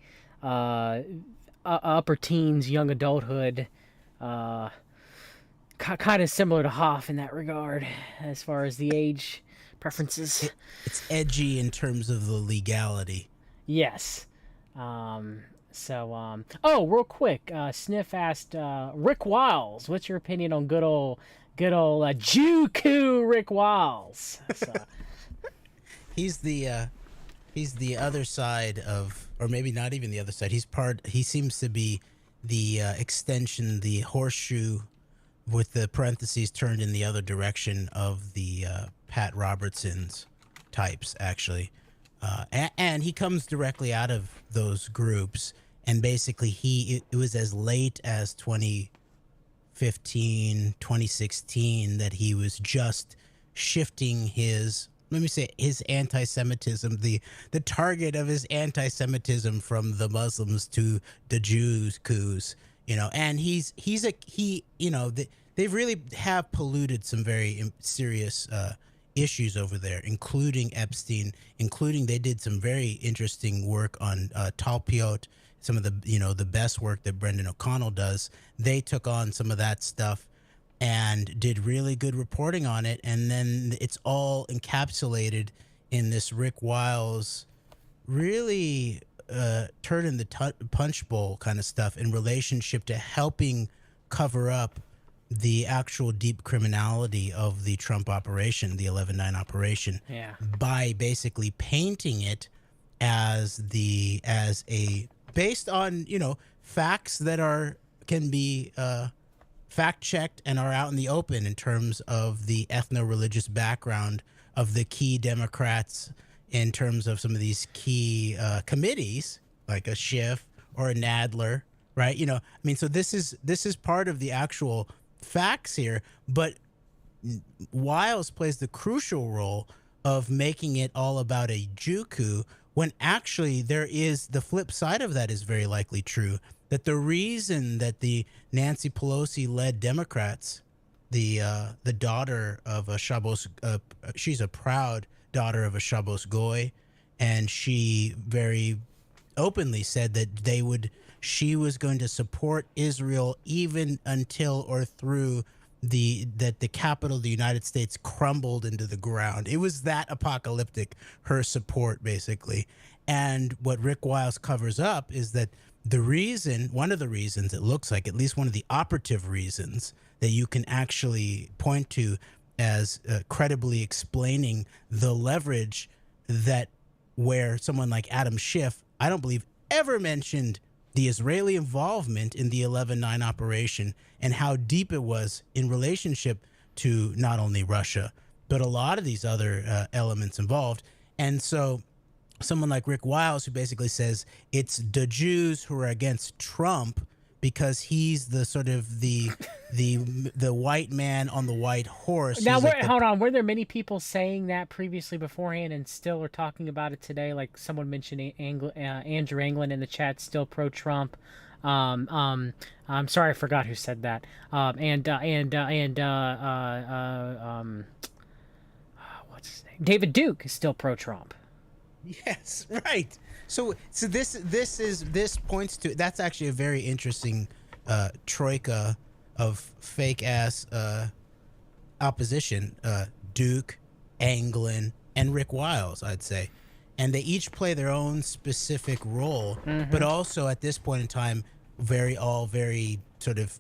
upper teens, young adulthood, kind of similar to Hoff in that regard, as far as the age preferences. It's edgy in terms of the legality. Yes. Real quick, Sniff asked Rick Wiles, "What's your opinion on good old Juku Rick Wiles?" So. He's the other side of, or maybe not even the other side. He seems to be the extension, the horseshoe with the parentheses turned in the other direction of the Pat Robertson's types, actually. And he comes directly out of those groups. And basically it was as late as 2015, 2016 that he was just shifting his anti-Semitism, the target of his anti-Semitism from the Muslims to the Jews, and they really have polluted some very serious issues over there, including Epstein, they did some very interesting work on Talpiot, some of the best work that Brendan O'Connell does. They took on some of that stuff. and did really good reporting on it. And then it's all encapsulated in this Rick Wiles really turn in the punch bowl kind of stuff in relationship to helping cover up the actual deep criminality of the Trump operation, the 11/9 operation, Yeah. by basically painting it as a based on facts that can be fact checked and are out in the open in terms of the ethno-religious background of the key Democrats, in terms of some of these key committees like a Schiff or a Nadler, right? I mean, so this is part of the actual facts here, but Wiles plays the crucial role of making it all about a Jew coup, when actually there is the flip side of that is very likely true. That the reason that the Nancy Pelosi-led Democrats, the daughter of a Shabbos, she's a proud daughter of a Shabbos Goy, and she very openly said that she was going to support Israel even until or through that the capital of the United States crumbled into the ground. It was that apocalyptic, her support, basically. And what Rick Wiles covers up is that one of the reasons, it looks like, at least one of the operative reasons that you can actually point to as credibly explaining the leverage that, where someone like Adam Schiff, I don't believe, ever mentioned the Israeli involvement in the 11/9 operation and how deep it was in relationship to not only Russia, but a lot of these other elements involved. And so someone like Rick Wiles, who basically says it's the Jews who are against Trump because he's the sort of the white man on the white horse. Now, He's like hold on. Were there many people saying that previously beforehand and still are talking about it today? Like someone mentioned Andrew Anglin in the chat, still pro-Trump. I'm sorry, I forgot who said that. What's his name? David Duke is still pro-Trump. Yes, right. So this points to, that's actually a very interesting troika of fake ass opposition. Duke, Anglin, and Rick Wiles, I'd say, and they each play their own specific role, but also at this point in time, very sort of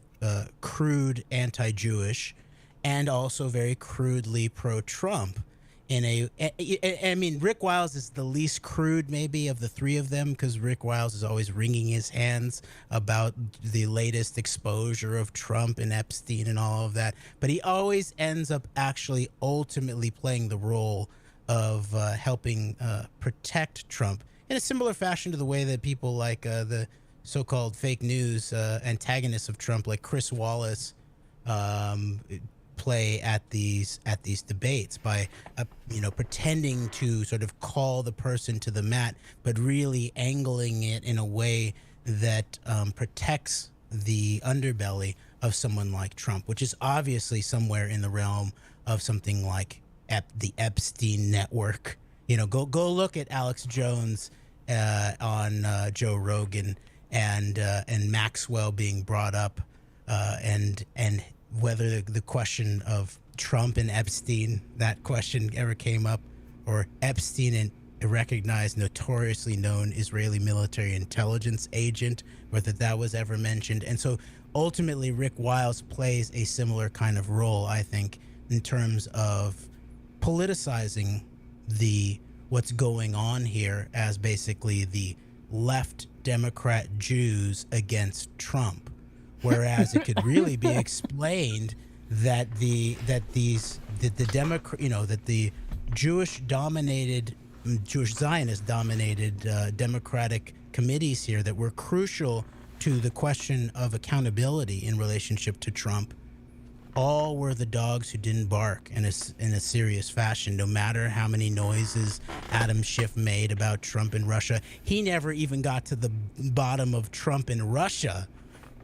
crude anti-Jewish, and also very crudely pro-Trump. I mean, Rick Wiles is the least crude maybe of the three of them, because Rick Wiles is always wringing his hands about the latest exposure of Trump and Epstein and all of that. But he always ends up actually ultimately playing the role of helping protect Trump in a similar fashion to the way that people like the so-called fake news antagonists of Trump, like Chris Wallace, play at these debates by pretending to sort of call the person to the mat, but really angling it in a way that protects the underbelly of someone like Trump, which is obviously somewhere in the realm of something like the Epstein network. Go look at Alex Jones on Joe Rogan, and Maxwell being brought up, and whether the question of Trump and Epstein, that question ever came up, or Epstein and a recognized, notoriously known Israeli military intelligence agent, whether that was ever mentioned. And so ultimately Rick Wiles plays a similar kind of role, I think, in terms of politicizing what's going on here as basically the left Democrat Jews against Trump. Whereas it could really be explained that the Jewish Zionist dominated Democratic committees here that were crucial to the question of accountability in relationship to Trump, all were the dogs who didn't bark in a serious fashion, no matter how many noises Adam Schiff made about Trump and Russia. He never even got to the bottom of Trump and Russia.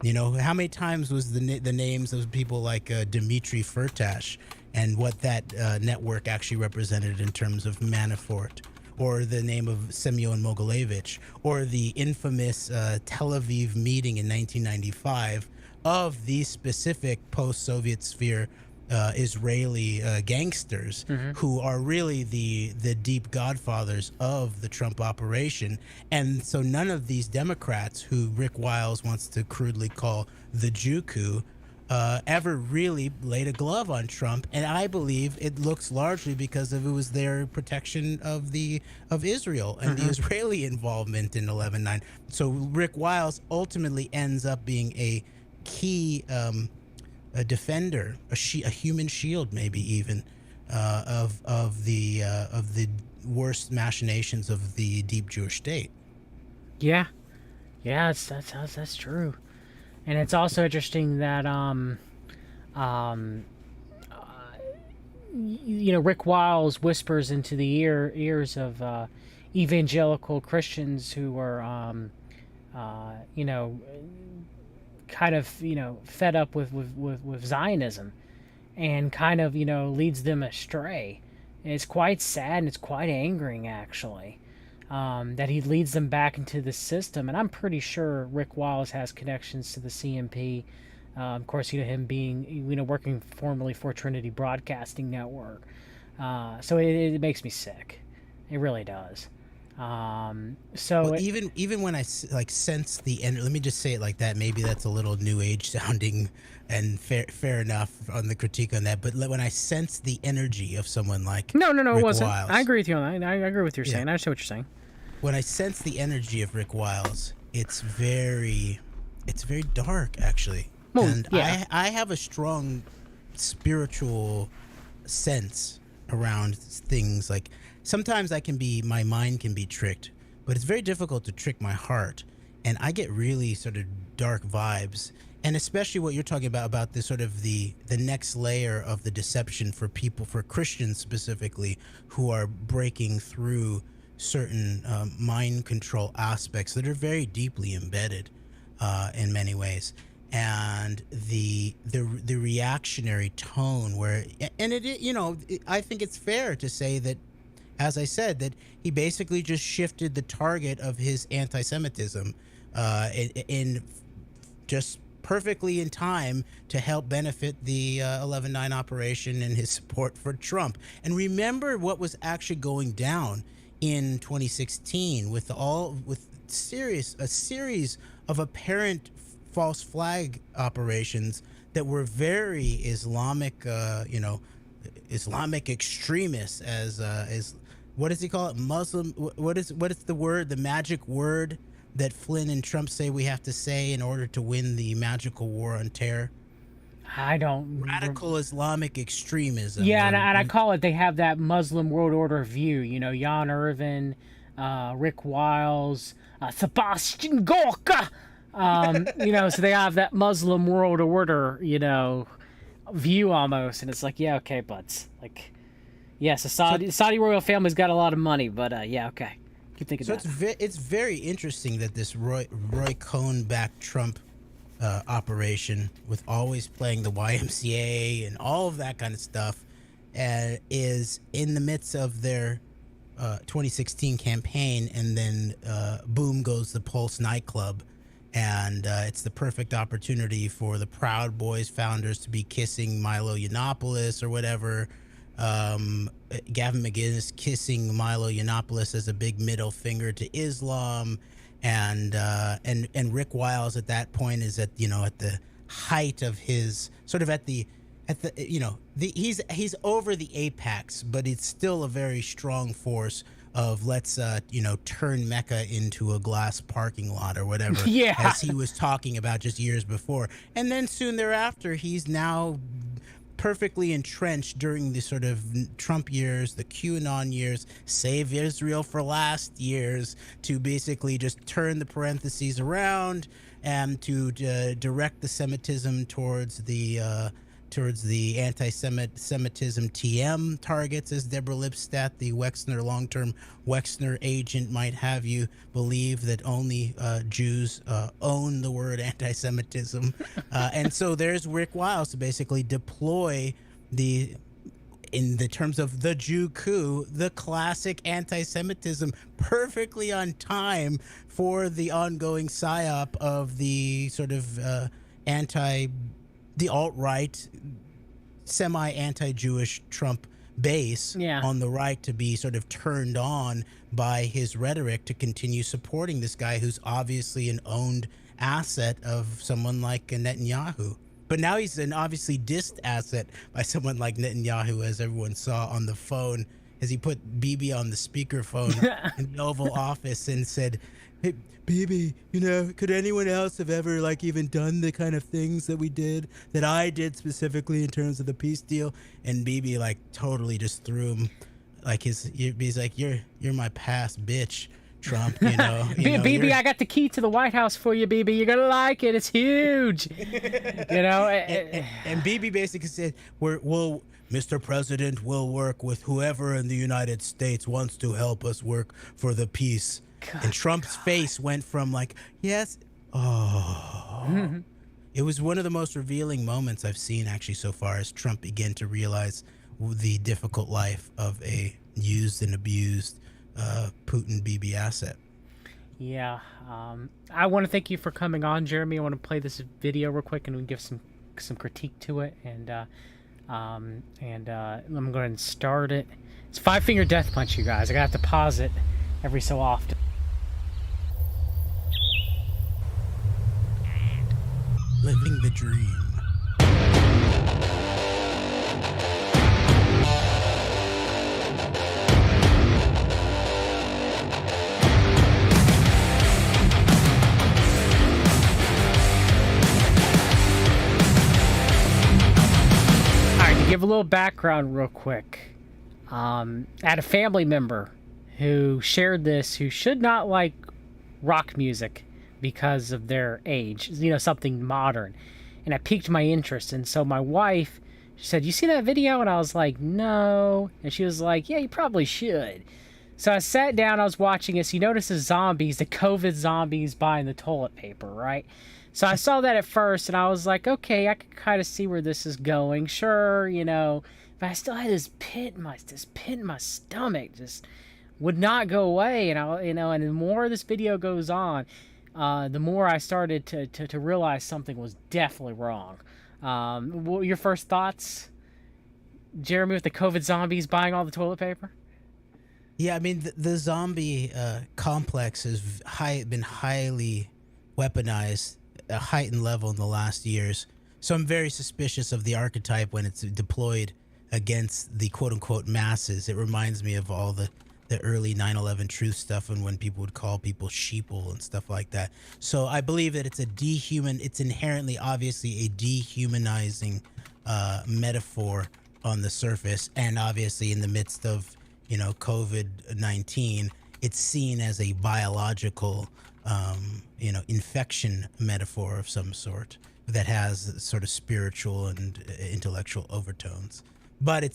How many times was the names of people like Dmitry Firtash and what that network actually represented in terms of Manafort, or the name of Semyon Mogilevich, or the infamous Tel Aviv meeting in 1995 of these specific post-Soviet sphere Israeli gangsters Hmm. who are really the deep godfathers of the Trump operation. And so none of these Democrats, who Rick Wiles wants to crudely call the Jew coup, ever really laid a glove on Trump, and I believe it looks largely because of it was their protection of Israel and the Hmm. Israeli involvement in 11/9. So Rick Wiles ultimately ends up being a key a defender, a human shield, maybe even of the worst machinations of the deep Jewish state. Yeah, yeah, that's true. And it's also interesting that um, Rick Wiles whispers into the ears of evangelical Christians who are you know kind of fed up with Zionism, and kind of leads them astray. And it's quite sad and it's quite angering, actually, that he leads them back into the system. And I'm pretty sure Rick Wallace has connections to the CMP. Of course, him being working formerly for Trinity Broadcasting Network. So it makes me sick. It really does. Well, So it, even when I like sense the end, let me just say it like that. Maybe that's a little new age sounding, and fair enough on the critique on that. But when I sense the energy of someone like no, it Rick wasn't. I Wiles, agree with you on that. I agree with what you're yeah, saying. I understand what you're saying. when I sense the energy of Rick Wiles, it's very dark actually, Well, and yeah. I have a strong spiritual sense around things. Like sometimes my mind can be tricked, but it's very difficult to trick my heart, and I get really sort of dark vibes. And especially what you're talking about this sort of the next layer of the deception for people, for Christians specifically, who are breaking through certain mind control aspects that are very deeply embedded in many ways. And the reactionary tone where, and I think it's fair to say that, as I said, that he basically just shifted the target of his anti-Semitism in just perfectly in time to help benefit the 11/9 operation and his support for Trump. And remember what was actually going down in 2016 with a series of apparent false flag operations that were very Islamic, Islamic extremists, as what does he call it? Muslim. What is the word? The magic word that Flynn and Trump say we have to say in order to win the magical war on terror? I don't. Radical Islamic extremism, Yeah, or and I call it. They have that Muslim world order view. Jan Irvin, Rick Wiles, Sebastian Gorka. So they have that Muslim world order, view almost, and it's like, yeah, okay, buds. Like, yes, the Saudi royal family's got a lot of money, but yeah, okay. Keep thinking so that. it's very interesting that this Roy Cohn backed Trump operation, with always playing the YMCA and all of that kind of stuff, is in the midst of their 2016 campaign, and then boom goes the Pulse nightclub, and it's the perfect opportunity for the Proud Boys founders to be kissing Milo Yiannopoulos or whatever. Gavin McInnes kissing Milo Yiannopoulos as a big middle finger to Islam, and Rick Wiles at that point is at the height of his sort of he's over the apex, but it's still a very strong force of let's turn Mecca into a glass parking lot or whatever, Yeah. as he was talking about just years before. And then soon thereafter, he's now perfectly entrenched during the sort of Trump years, the QAnon years, Save Israel for Last years, to basically just turn the parentheses around and to direct the Semitism towards the anti-Semitism TM targets, as Deborah Lipstadt, the Wexner long-term Wexner agent, might have you believe, that only Jews own the word anti-Semitism. And so there's Rick Wiles to basically deploy in the terms of the Jew coup, the classic anti-Semitism, perfectly on time for the ongoing psyop of the sort of the alt-right, semi-anti-Jewish Trump base on the right to be sort of turned on by his rhetoric to continue supporting this guy who's obviously an owned asset of someone like Netanyahu. But now he's an obviously dissed asset by someone like Netanyahu, as everyone saw on the phone, as he put Bibi on the speakerphone in the Oval Office and said, "Hey, Bibi, you know, could anyone else have ever like even done the kind of things that we did, that I did specifically in terms of the peace deal?" And Bibi like totally just threw him like he's like, you're my past bitch, Trump, you know. Bibi, I got the key to the White House for you, Bibi. You're gonna like it. It's huge. You know. And Bibi basically said, Mr. President will work with whoever in the United States wants to help us work for the peace. And Trump's face went from like, yes, It was one of the most revealing moments I've seen actually so far, as Trump began to realize the difficult life of a used and abused Putin Bibi asset. Yeah, I want to thank you for coming on, Jeremy. I want to play this video real quick and we give some critique to it, and I'm going to start it. It's 5-finger death punch, you guys. I gotta have to pause it every so often. Living the dream. Give a little background real quick. I had a family member who shared this, who should not like rock music because of their age, you know, something modern, and it piqued my interest. And so my wife, she said, "You see that video?" And I was like, "No." And she was like, "Yeah, you probably should." So I sat down, I was watching it. So you notice the zombies, the COVID zombies buying the toilet paper, right? So I saw that at first, and I was like, okay, I can kind of see where this is going. Sure, you know, but I still had this pit in my stomach, just would not go away. And and the more this video goes on, the more I started to realize something was definitely wrong. What were your first thoughts, Jeremy, with the COVID zombies buying all the toilet paper? Yeah, I mean, the zombie complex has been highly weaponized, a heightened level in the last years. So I'm very suspicious of the archetype when it's deployed against the quote-unquote masses. It reminds me of all the early 9/11 truth stuff, and when people would call people sheeple and stuff like that. So I believe that it's inherently, obviously, a dehumanizing metaphor on the surface, and obviously in the midst of, you know, COVID-19, it's seen as a biological infection metaphor of some sort that has sort of spiritual and intellectual overtones. But I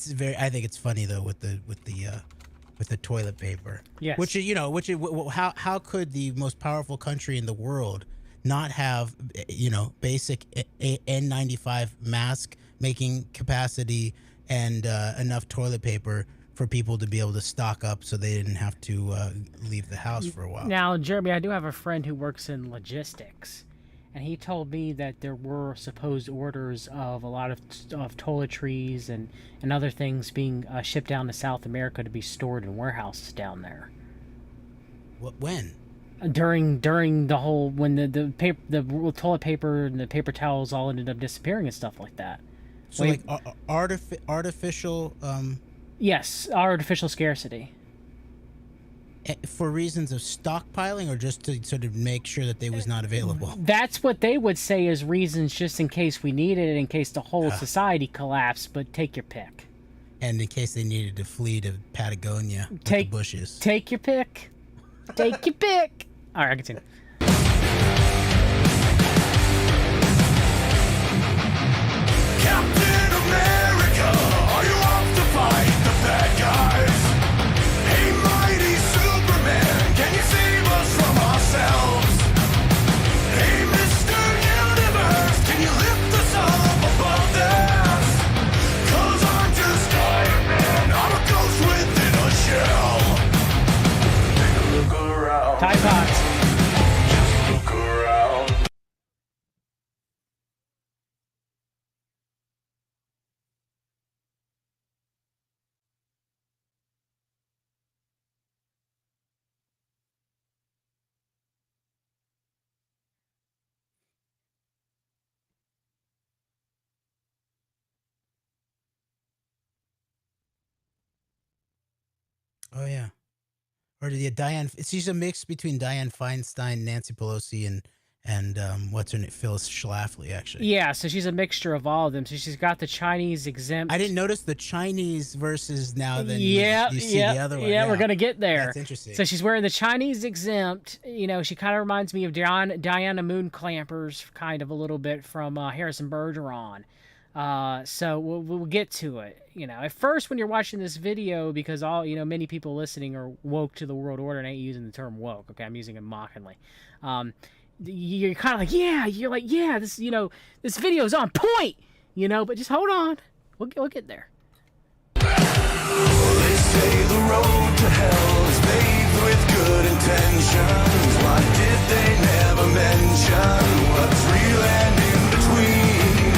think it's funny though with the toilet paper. Yes. How could the most powerful country in the world not have, basic N95 mask making capacity and enough toilet paper for people to be able to stock up so they didn't have to leave the house for a while? Now, Jeremy, I do have a friend who works in logistics, and he told me that there were supposed orders of a lot of toiletries and other things being shipped down to South America to be stored in warehouses down there. When? During the whole, when the toilet paper and the paper towels all ended up disappearing and stuff like that. So artificial. Yes, artificial scarcity. For reasons of stockpiling, or just to sort of make sure that they was not available? That's what they would say as reasons, just in case we needed it, in case the whole society collapsed, but take your pick. And in case they needed to flee to Patagonia with the bushes. Take your pick. Take your pick. All right, I continue. Captain America, are you off to fight the bad guys? Hey, mighty Superman, can you save us from ourselves? Hey, Mr. Universe, can you lift us up above this? 'Cause I'm just Iron Man, I'm a ghost within a shell. Take a look around. Tide Pods. Just look around. Oh yeah. Or yeah, Diane. She's a mix between Diane Feinstein, Nancy Pelosi, and what's her name, Phyllis Schlafly, actually. Yeah, so she's a mixture of all of them. So she's got the Chinese exempt. I didn't notice the Chinese versus now. Then Yeah, you see yeah, the other one. yeah. We're gonna get there. That's interesting. So she's wearing the Chinese exempt. You know, she kind of reminds me of Diana Moon Clampers, kind of a little bit from Harrison Bergeron. So we'll get to it. You know, at first when you're watching this video, because many people listening are woke to the world order, and I ain't using the term woke. Okay, I'm using it mockingly. You're kind of like, yeah, this video's on point. You know, but just hold on, we'll get there. They say the road to hell is paved with good intentions. Why did they never mention what's real and in between?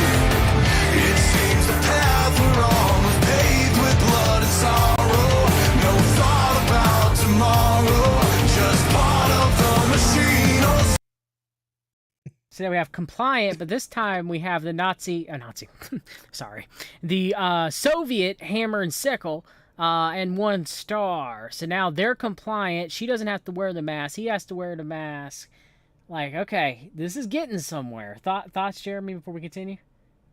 It seems the path we're on was paved with blood and sorrow. No thought about tomorrow, just part of the machine. So now we have compliant, but this time we have the sorry, the Soviet hammer and sickle, and 1 star. So now they're compliant. She doesn't have to wear the mask. He has to wear the mask. Like, okay, this is getting somewhere. Thoughts, Jeremy, before we continue?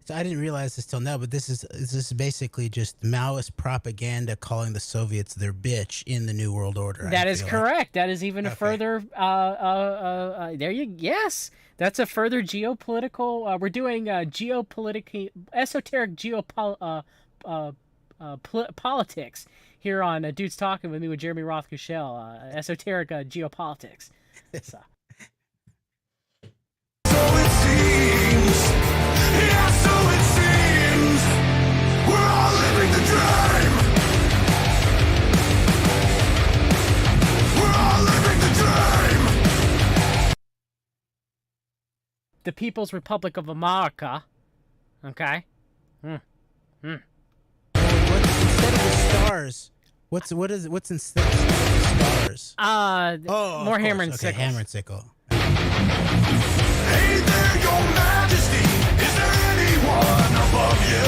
So I didn't realize this till now, but this is basically just Maoist propaganda calling the Soviets their bitch in the New World Order. That is correct. That is even a further. Yes, that's a further geopolitical. We're doing geopolitical, esoteric politics here on Dudes Talking with me with Jeremy Rothe-Kushel. Esoteric geopolitics. So. The People's Republic of America. Okay. Instead of the stars, what's instead of the stars? More hammer and sickle. Okay, hammer and sickle. Hey there, your majesty, is there anyone above you?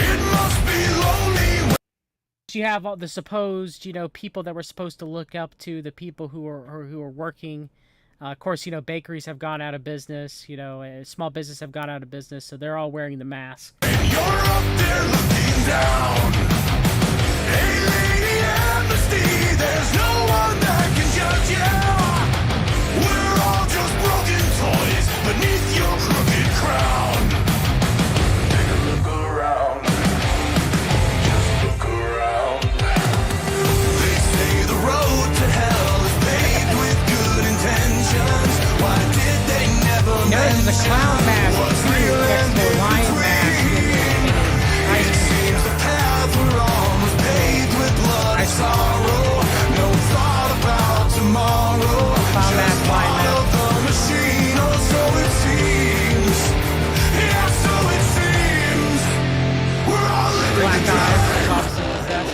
It must be lonely. You have all the supposed, people that we're supposed to look up to, the people who are working. Of course, bakeries have gone out of business. Small business have gone out of business, so they're all wearing the mask. And you're up there looking down. Hey, Lady Amnesty, there's no one that can judge you. We're all just broken toys beneath your crooked crown. Take a look around. Just look around. They say the road to hell is paved with good intentions. Why did they never mention There's a clown mask what's real next and to a lion mask. it seems the path we're on was paved with blood and sorrow. No thought about tomorrow. Just part of the machine, or so it seems. Yeah, so it seems. We're all living Black the dream. eyes, opposite possessed.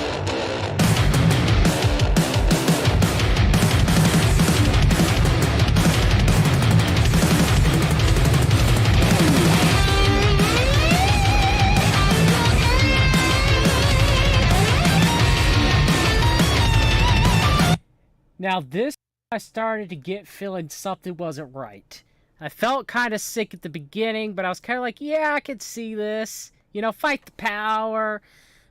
Now this, I started to get feeling something wasn't right. I felt kind of sick at the beginning, but I was kind of like, yeah, I could see this. Fight the power.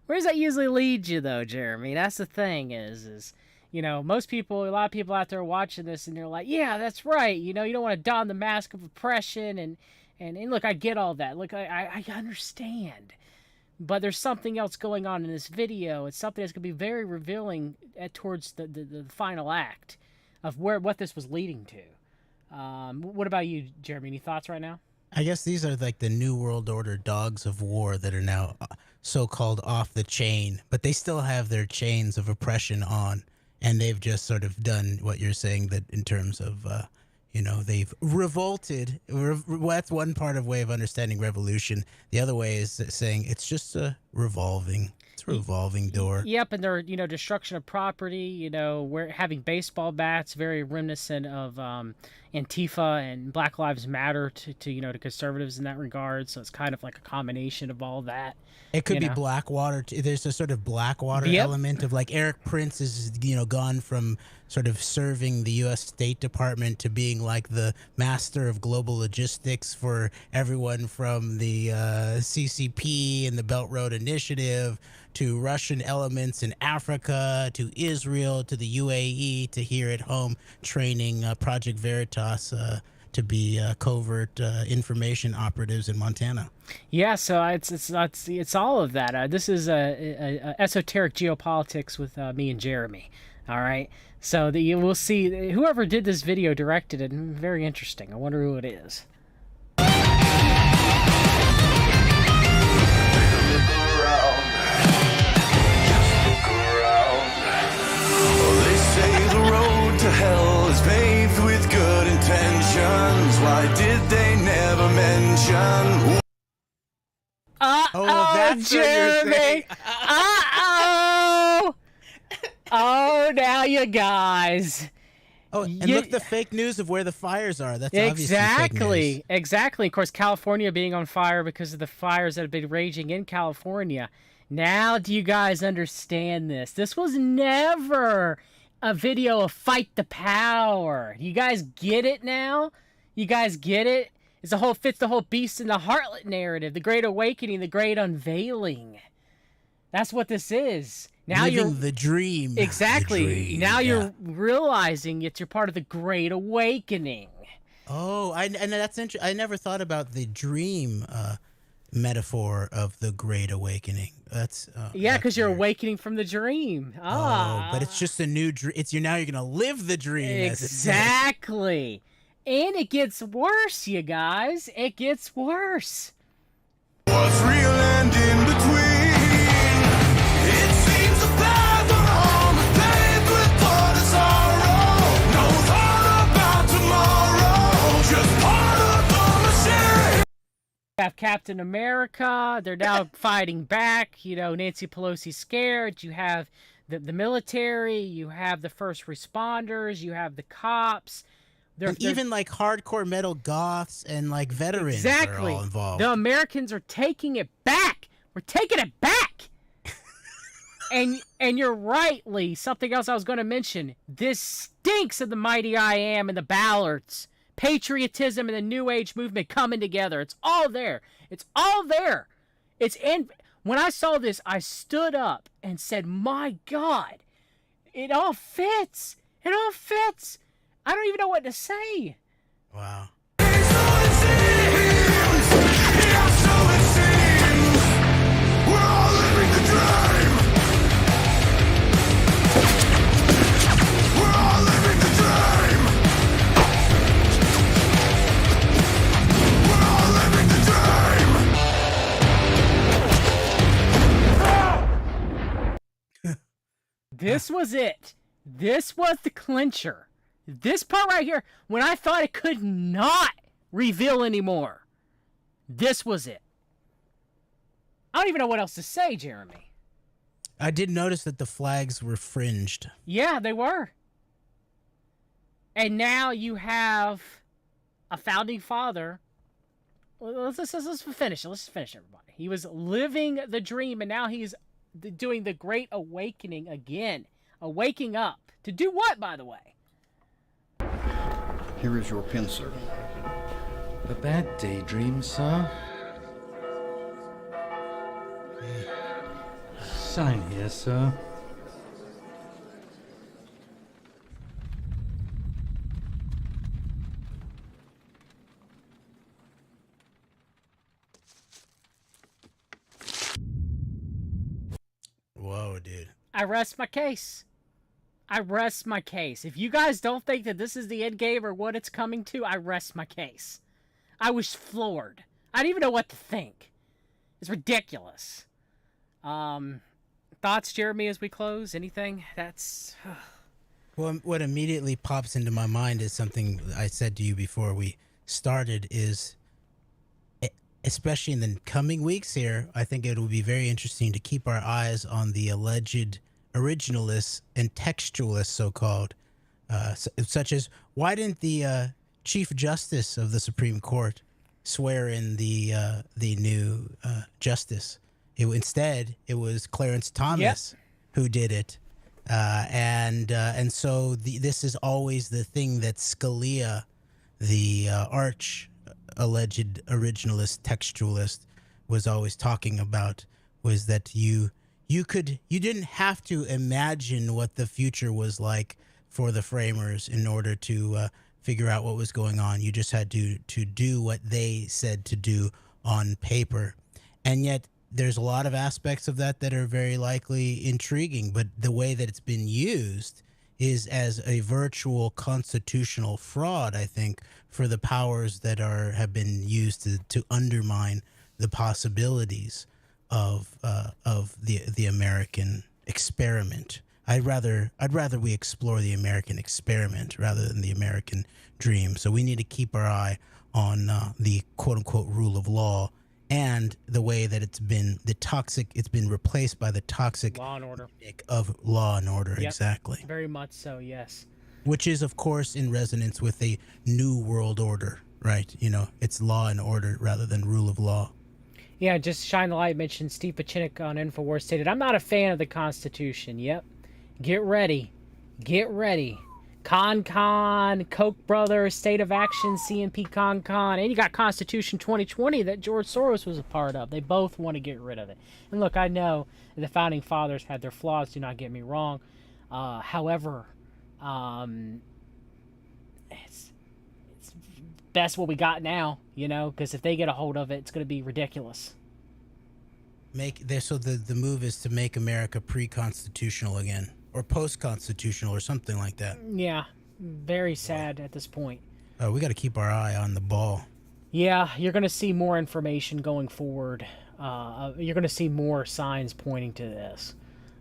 Where does that usually lead you, though, Jeremy? That's the thing is, most people, a lot of people out there watching this, and they're like, yeah, that's right. You don't want to don the mask of oppression, and look, I get all that. Look, I understand. But there's something else going on in this video. It's something that's going to be very revealing towards the final act of what this was leading to. What about you, Jeremy? Any thoughts right now? I guess these are like the New World Order dogs of war that are now so-called off the chain, but they still have their chains of oppression on, and they've just sort of done what you're saying, that in terms of, they've revolted. That's one part of way of understanding revolution. The other way is saying it's just revolving. It's revolving door. Yep, and they're, destruction of property, we're having baseball bats, very reminiscent of Antifa and Black Lives Matter to conservatives in that regard. So it's kind of like a combination of all that. It could be Blackwater. There's a sort of Blackwater element of like Eric Prince is, gone from sort of serving the U.S. State Department to being like the master of global logistics for everyone from the CCP and the Belt Road Initiative to Russian elements in Africa to Israel to the UAE to here at home training Project Veritas to be covert information operatives in Montana. Yeah, so it's all of that. This is a esoteric geopolitics with me and Jeremy. All right, so we'll see. Whoever did this video directed it. Very interesting. I wonder who it is. To hell is paved with good intentions. Why did they never mention? That's Jeremy. Oh, now you guys. Oh, and look, the fake news of where the fires are. That's obviously fake news. Exactly. Of course, California being on fire because of the fires that have been raging in California. Now, do you guys understand this? This was never a video of fight the power. You guys get it now? You guys get it? Fits the whole beast in the harlot narrative, the great awakening, the great unveiling. That's what this is. Now Living the dream. Exactly. The dream, now you're realizing you're part of the great awakening. Oh, and that's interesting. I never thought about the dream metaphor of the great awakening. That's because you're awakening from the dream. Oh, but it's just a new dream. Now you're gonna live the dream. Exactly. And it gets worse, you guys. It gets worse. What's real and in between? It seems a path on home, paved with blood and sorrow. No thought about tomorrow, just part of the machine. You have Captain America. They're now fighting back. Nancy Pelosi's scared. You have the military. You have the first responders. You have the cops. They're even like hardcore metal goths and like veterans are all involved. The Americans are taking it back. We're taking it back. and you're right, Lee. Something else I was going to mention. This stinks of the mighty I am and the Ballards. Patriotism and the New Age movement coming together. It's all there. It's all there. When I saw this, I stood up and said, "My God, it all fits. It all fits." I don't even know what to say. Wow. This was it. This was the clincher. This part right here, when I thought it could not reveal anymore, this was it. I don't even know what else to say, Jeremy. I did notice that the flags were fringed. Yeah, they were. And now you have a founding father. Let's finish it. Let's finish, everybody. He was living the dream, and now he's doing the great awakening again. A waking up. To do what, by the way? Here is your pin, sir. A bad daydream, sir. Sign here, sir. Whoa, dude. I rest my case. I rest my case. If you guys don't think that this is the end game or what it's coming to, I rest my case. I was floored. I didn't even know what to think. It's ridiculous. Thoughts, Jeremy, as we close? Anything? That's... Well, what immediately pops into my mind is something I said to you before we started is especially in the coming weeks here, I think it will be very interesting to keep our eyes on the alleged originalists and textualists, so-called, such as, why didn't the Chief Justice of the Supreme Court swear in the new justice? Instead, it was Clarence Thomas who did it. And so this is always the thing that Scalia, the arch alleged originalist textualist, was always talking about, was that you didn't have to imagine what the future was like for the framers in order to figure out what was going on. You just had to do what they said to do on paper. And yet there's a lot of aspects of that that are very likely intriguing, but the way that it's been used is as a virtual constitutional fraud, I think, for the powers that have been used to undermine the possibilities of the American experiment. I'd rather we explore the American experiment rather than the American dream. So we need to keep our eye on the quote unquote rule of law, and the way that it's been replaced by the toxic Law and order of law and order. Yep. Exactly. Very much so, yes. Which is, of course, in resonance with a new world order, right? You know, it's law and order rather than rule of law. Yeah, just shine the light. Mentioned Steve Pachinik on InfoWars stated, "I'm not a fan of the Constitution." Yep. Get ready. Get ready. Con, Koch brothers, State of Action, CNP Con, and you got Constitution 2020 that George Soros was a part of. They both want to get rid of it. And look, I know the Founding Fathers had their flaws, do not get me wrong. However, it's best what we got now, you know, because if they get a hold of it, it's going to be ridiculous. So the move is to make America pre-constitutional again, or post-constitutional, or something like that. Yeah, very sad at this point. We got to keep our eye on the ball. Yeah, you're going to see more information going forward. You're going to see more signs pointing to this.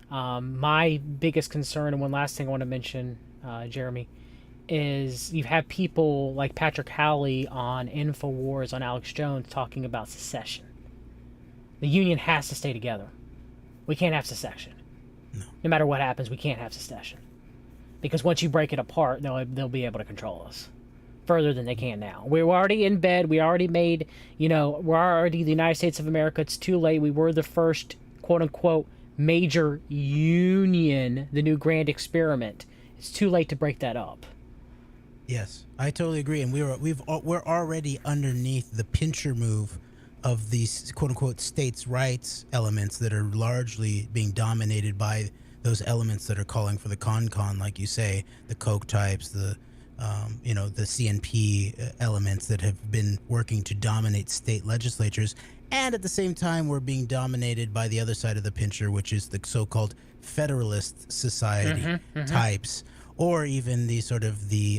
My biggest concern, and one last thing I want to mention, Jeremy, is you have people like Patrick Howley on InfoWars on Alex Jones talking about secession. The Union has to stay together. We can't have secession. No matter what happens, we can't have secession. Because once you break it apart, they'll be able to control us further than they can now. We're already in bed. We already made, we're already the United States of America. It's too late. We were the first, quote-unquote, major union, the new grand experiment. It's too late to break that up. Yes, I totally agree. And we're already underneath the pincher move of these quote-unquote states' rights elements that are largely being dominated by those elements that are calling for the con, like you say, the Koch types, the CNP elements that have been working to dominate state legislatures. And at the same time, we're being dominated by the other side of the pincher, which is the so-called Federalist Society types, or even the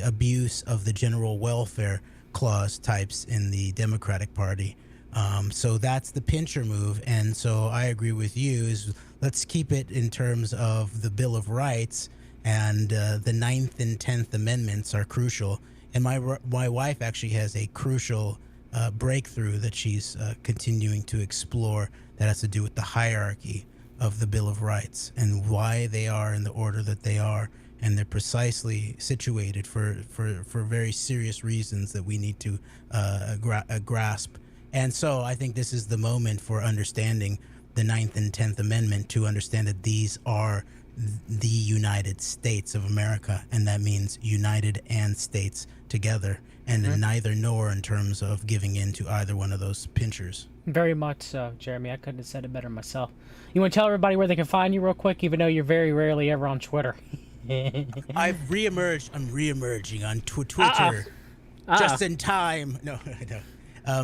abuse of the general welfare clause types in the Democratic Party. So that's the pincher move. And so I agree with you, is let's keep it in terms of the Bill of Rights, and the 9th and 10th Amendments are crucial. And my wife actually has a crucial breakthrough that she's continuing to explore that has to do with the hierarchy of the Bill of Rights and why they are in the order that they are. And they're precisely situated for very serious reasons that we need to grasp. And so I think this is the moment for understanding the 9th and 10th Amendment, to understand that these are the United States of America, and that means united and states together, and neither nor in terms of giving in to either one of those pinchers. Very much so, Jeremy. I couldn't have said it better myself. You want to tell everybody where they can find you real quick, even though you're very rarely ever on Twitter? I've reemerged. I'm reemerging on Twitter just in time. No.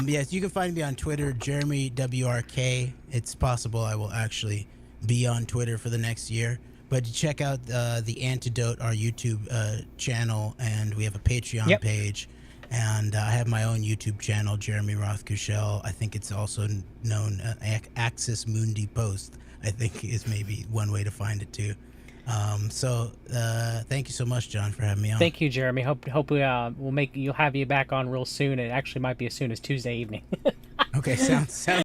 Yes, you can find me on Twitter, Jeremy WRK. It's possible I will actually be on Twitter for the next year. But check out the Antedote, our YouTube channel, and we have a Patreon page. And I have my own YouTube channel, Jeremy Rothe-Kushel. I think it's also known Axis Mundi Post, I think is maybe one way to find it too. So thank you so much, John, for having me on. Thank you, Jeremy. Hopefully we'll have you back on real soon. It actually might be as soon as Tuesday evening. Okay, sounds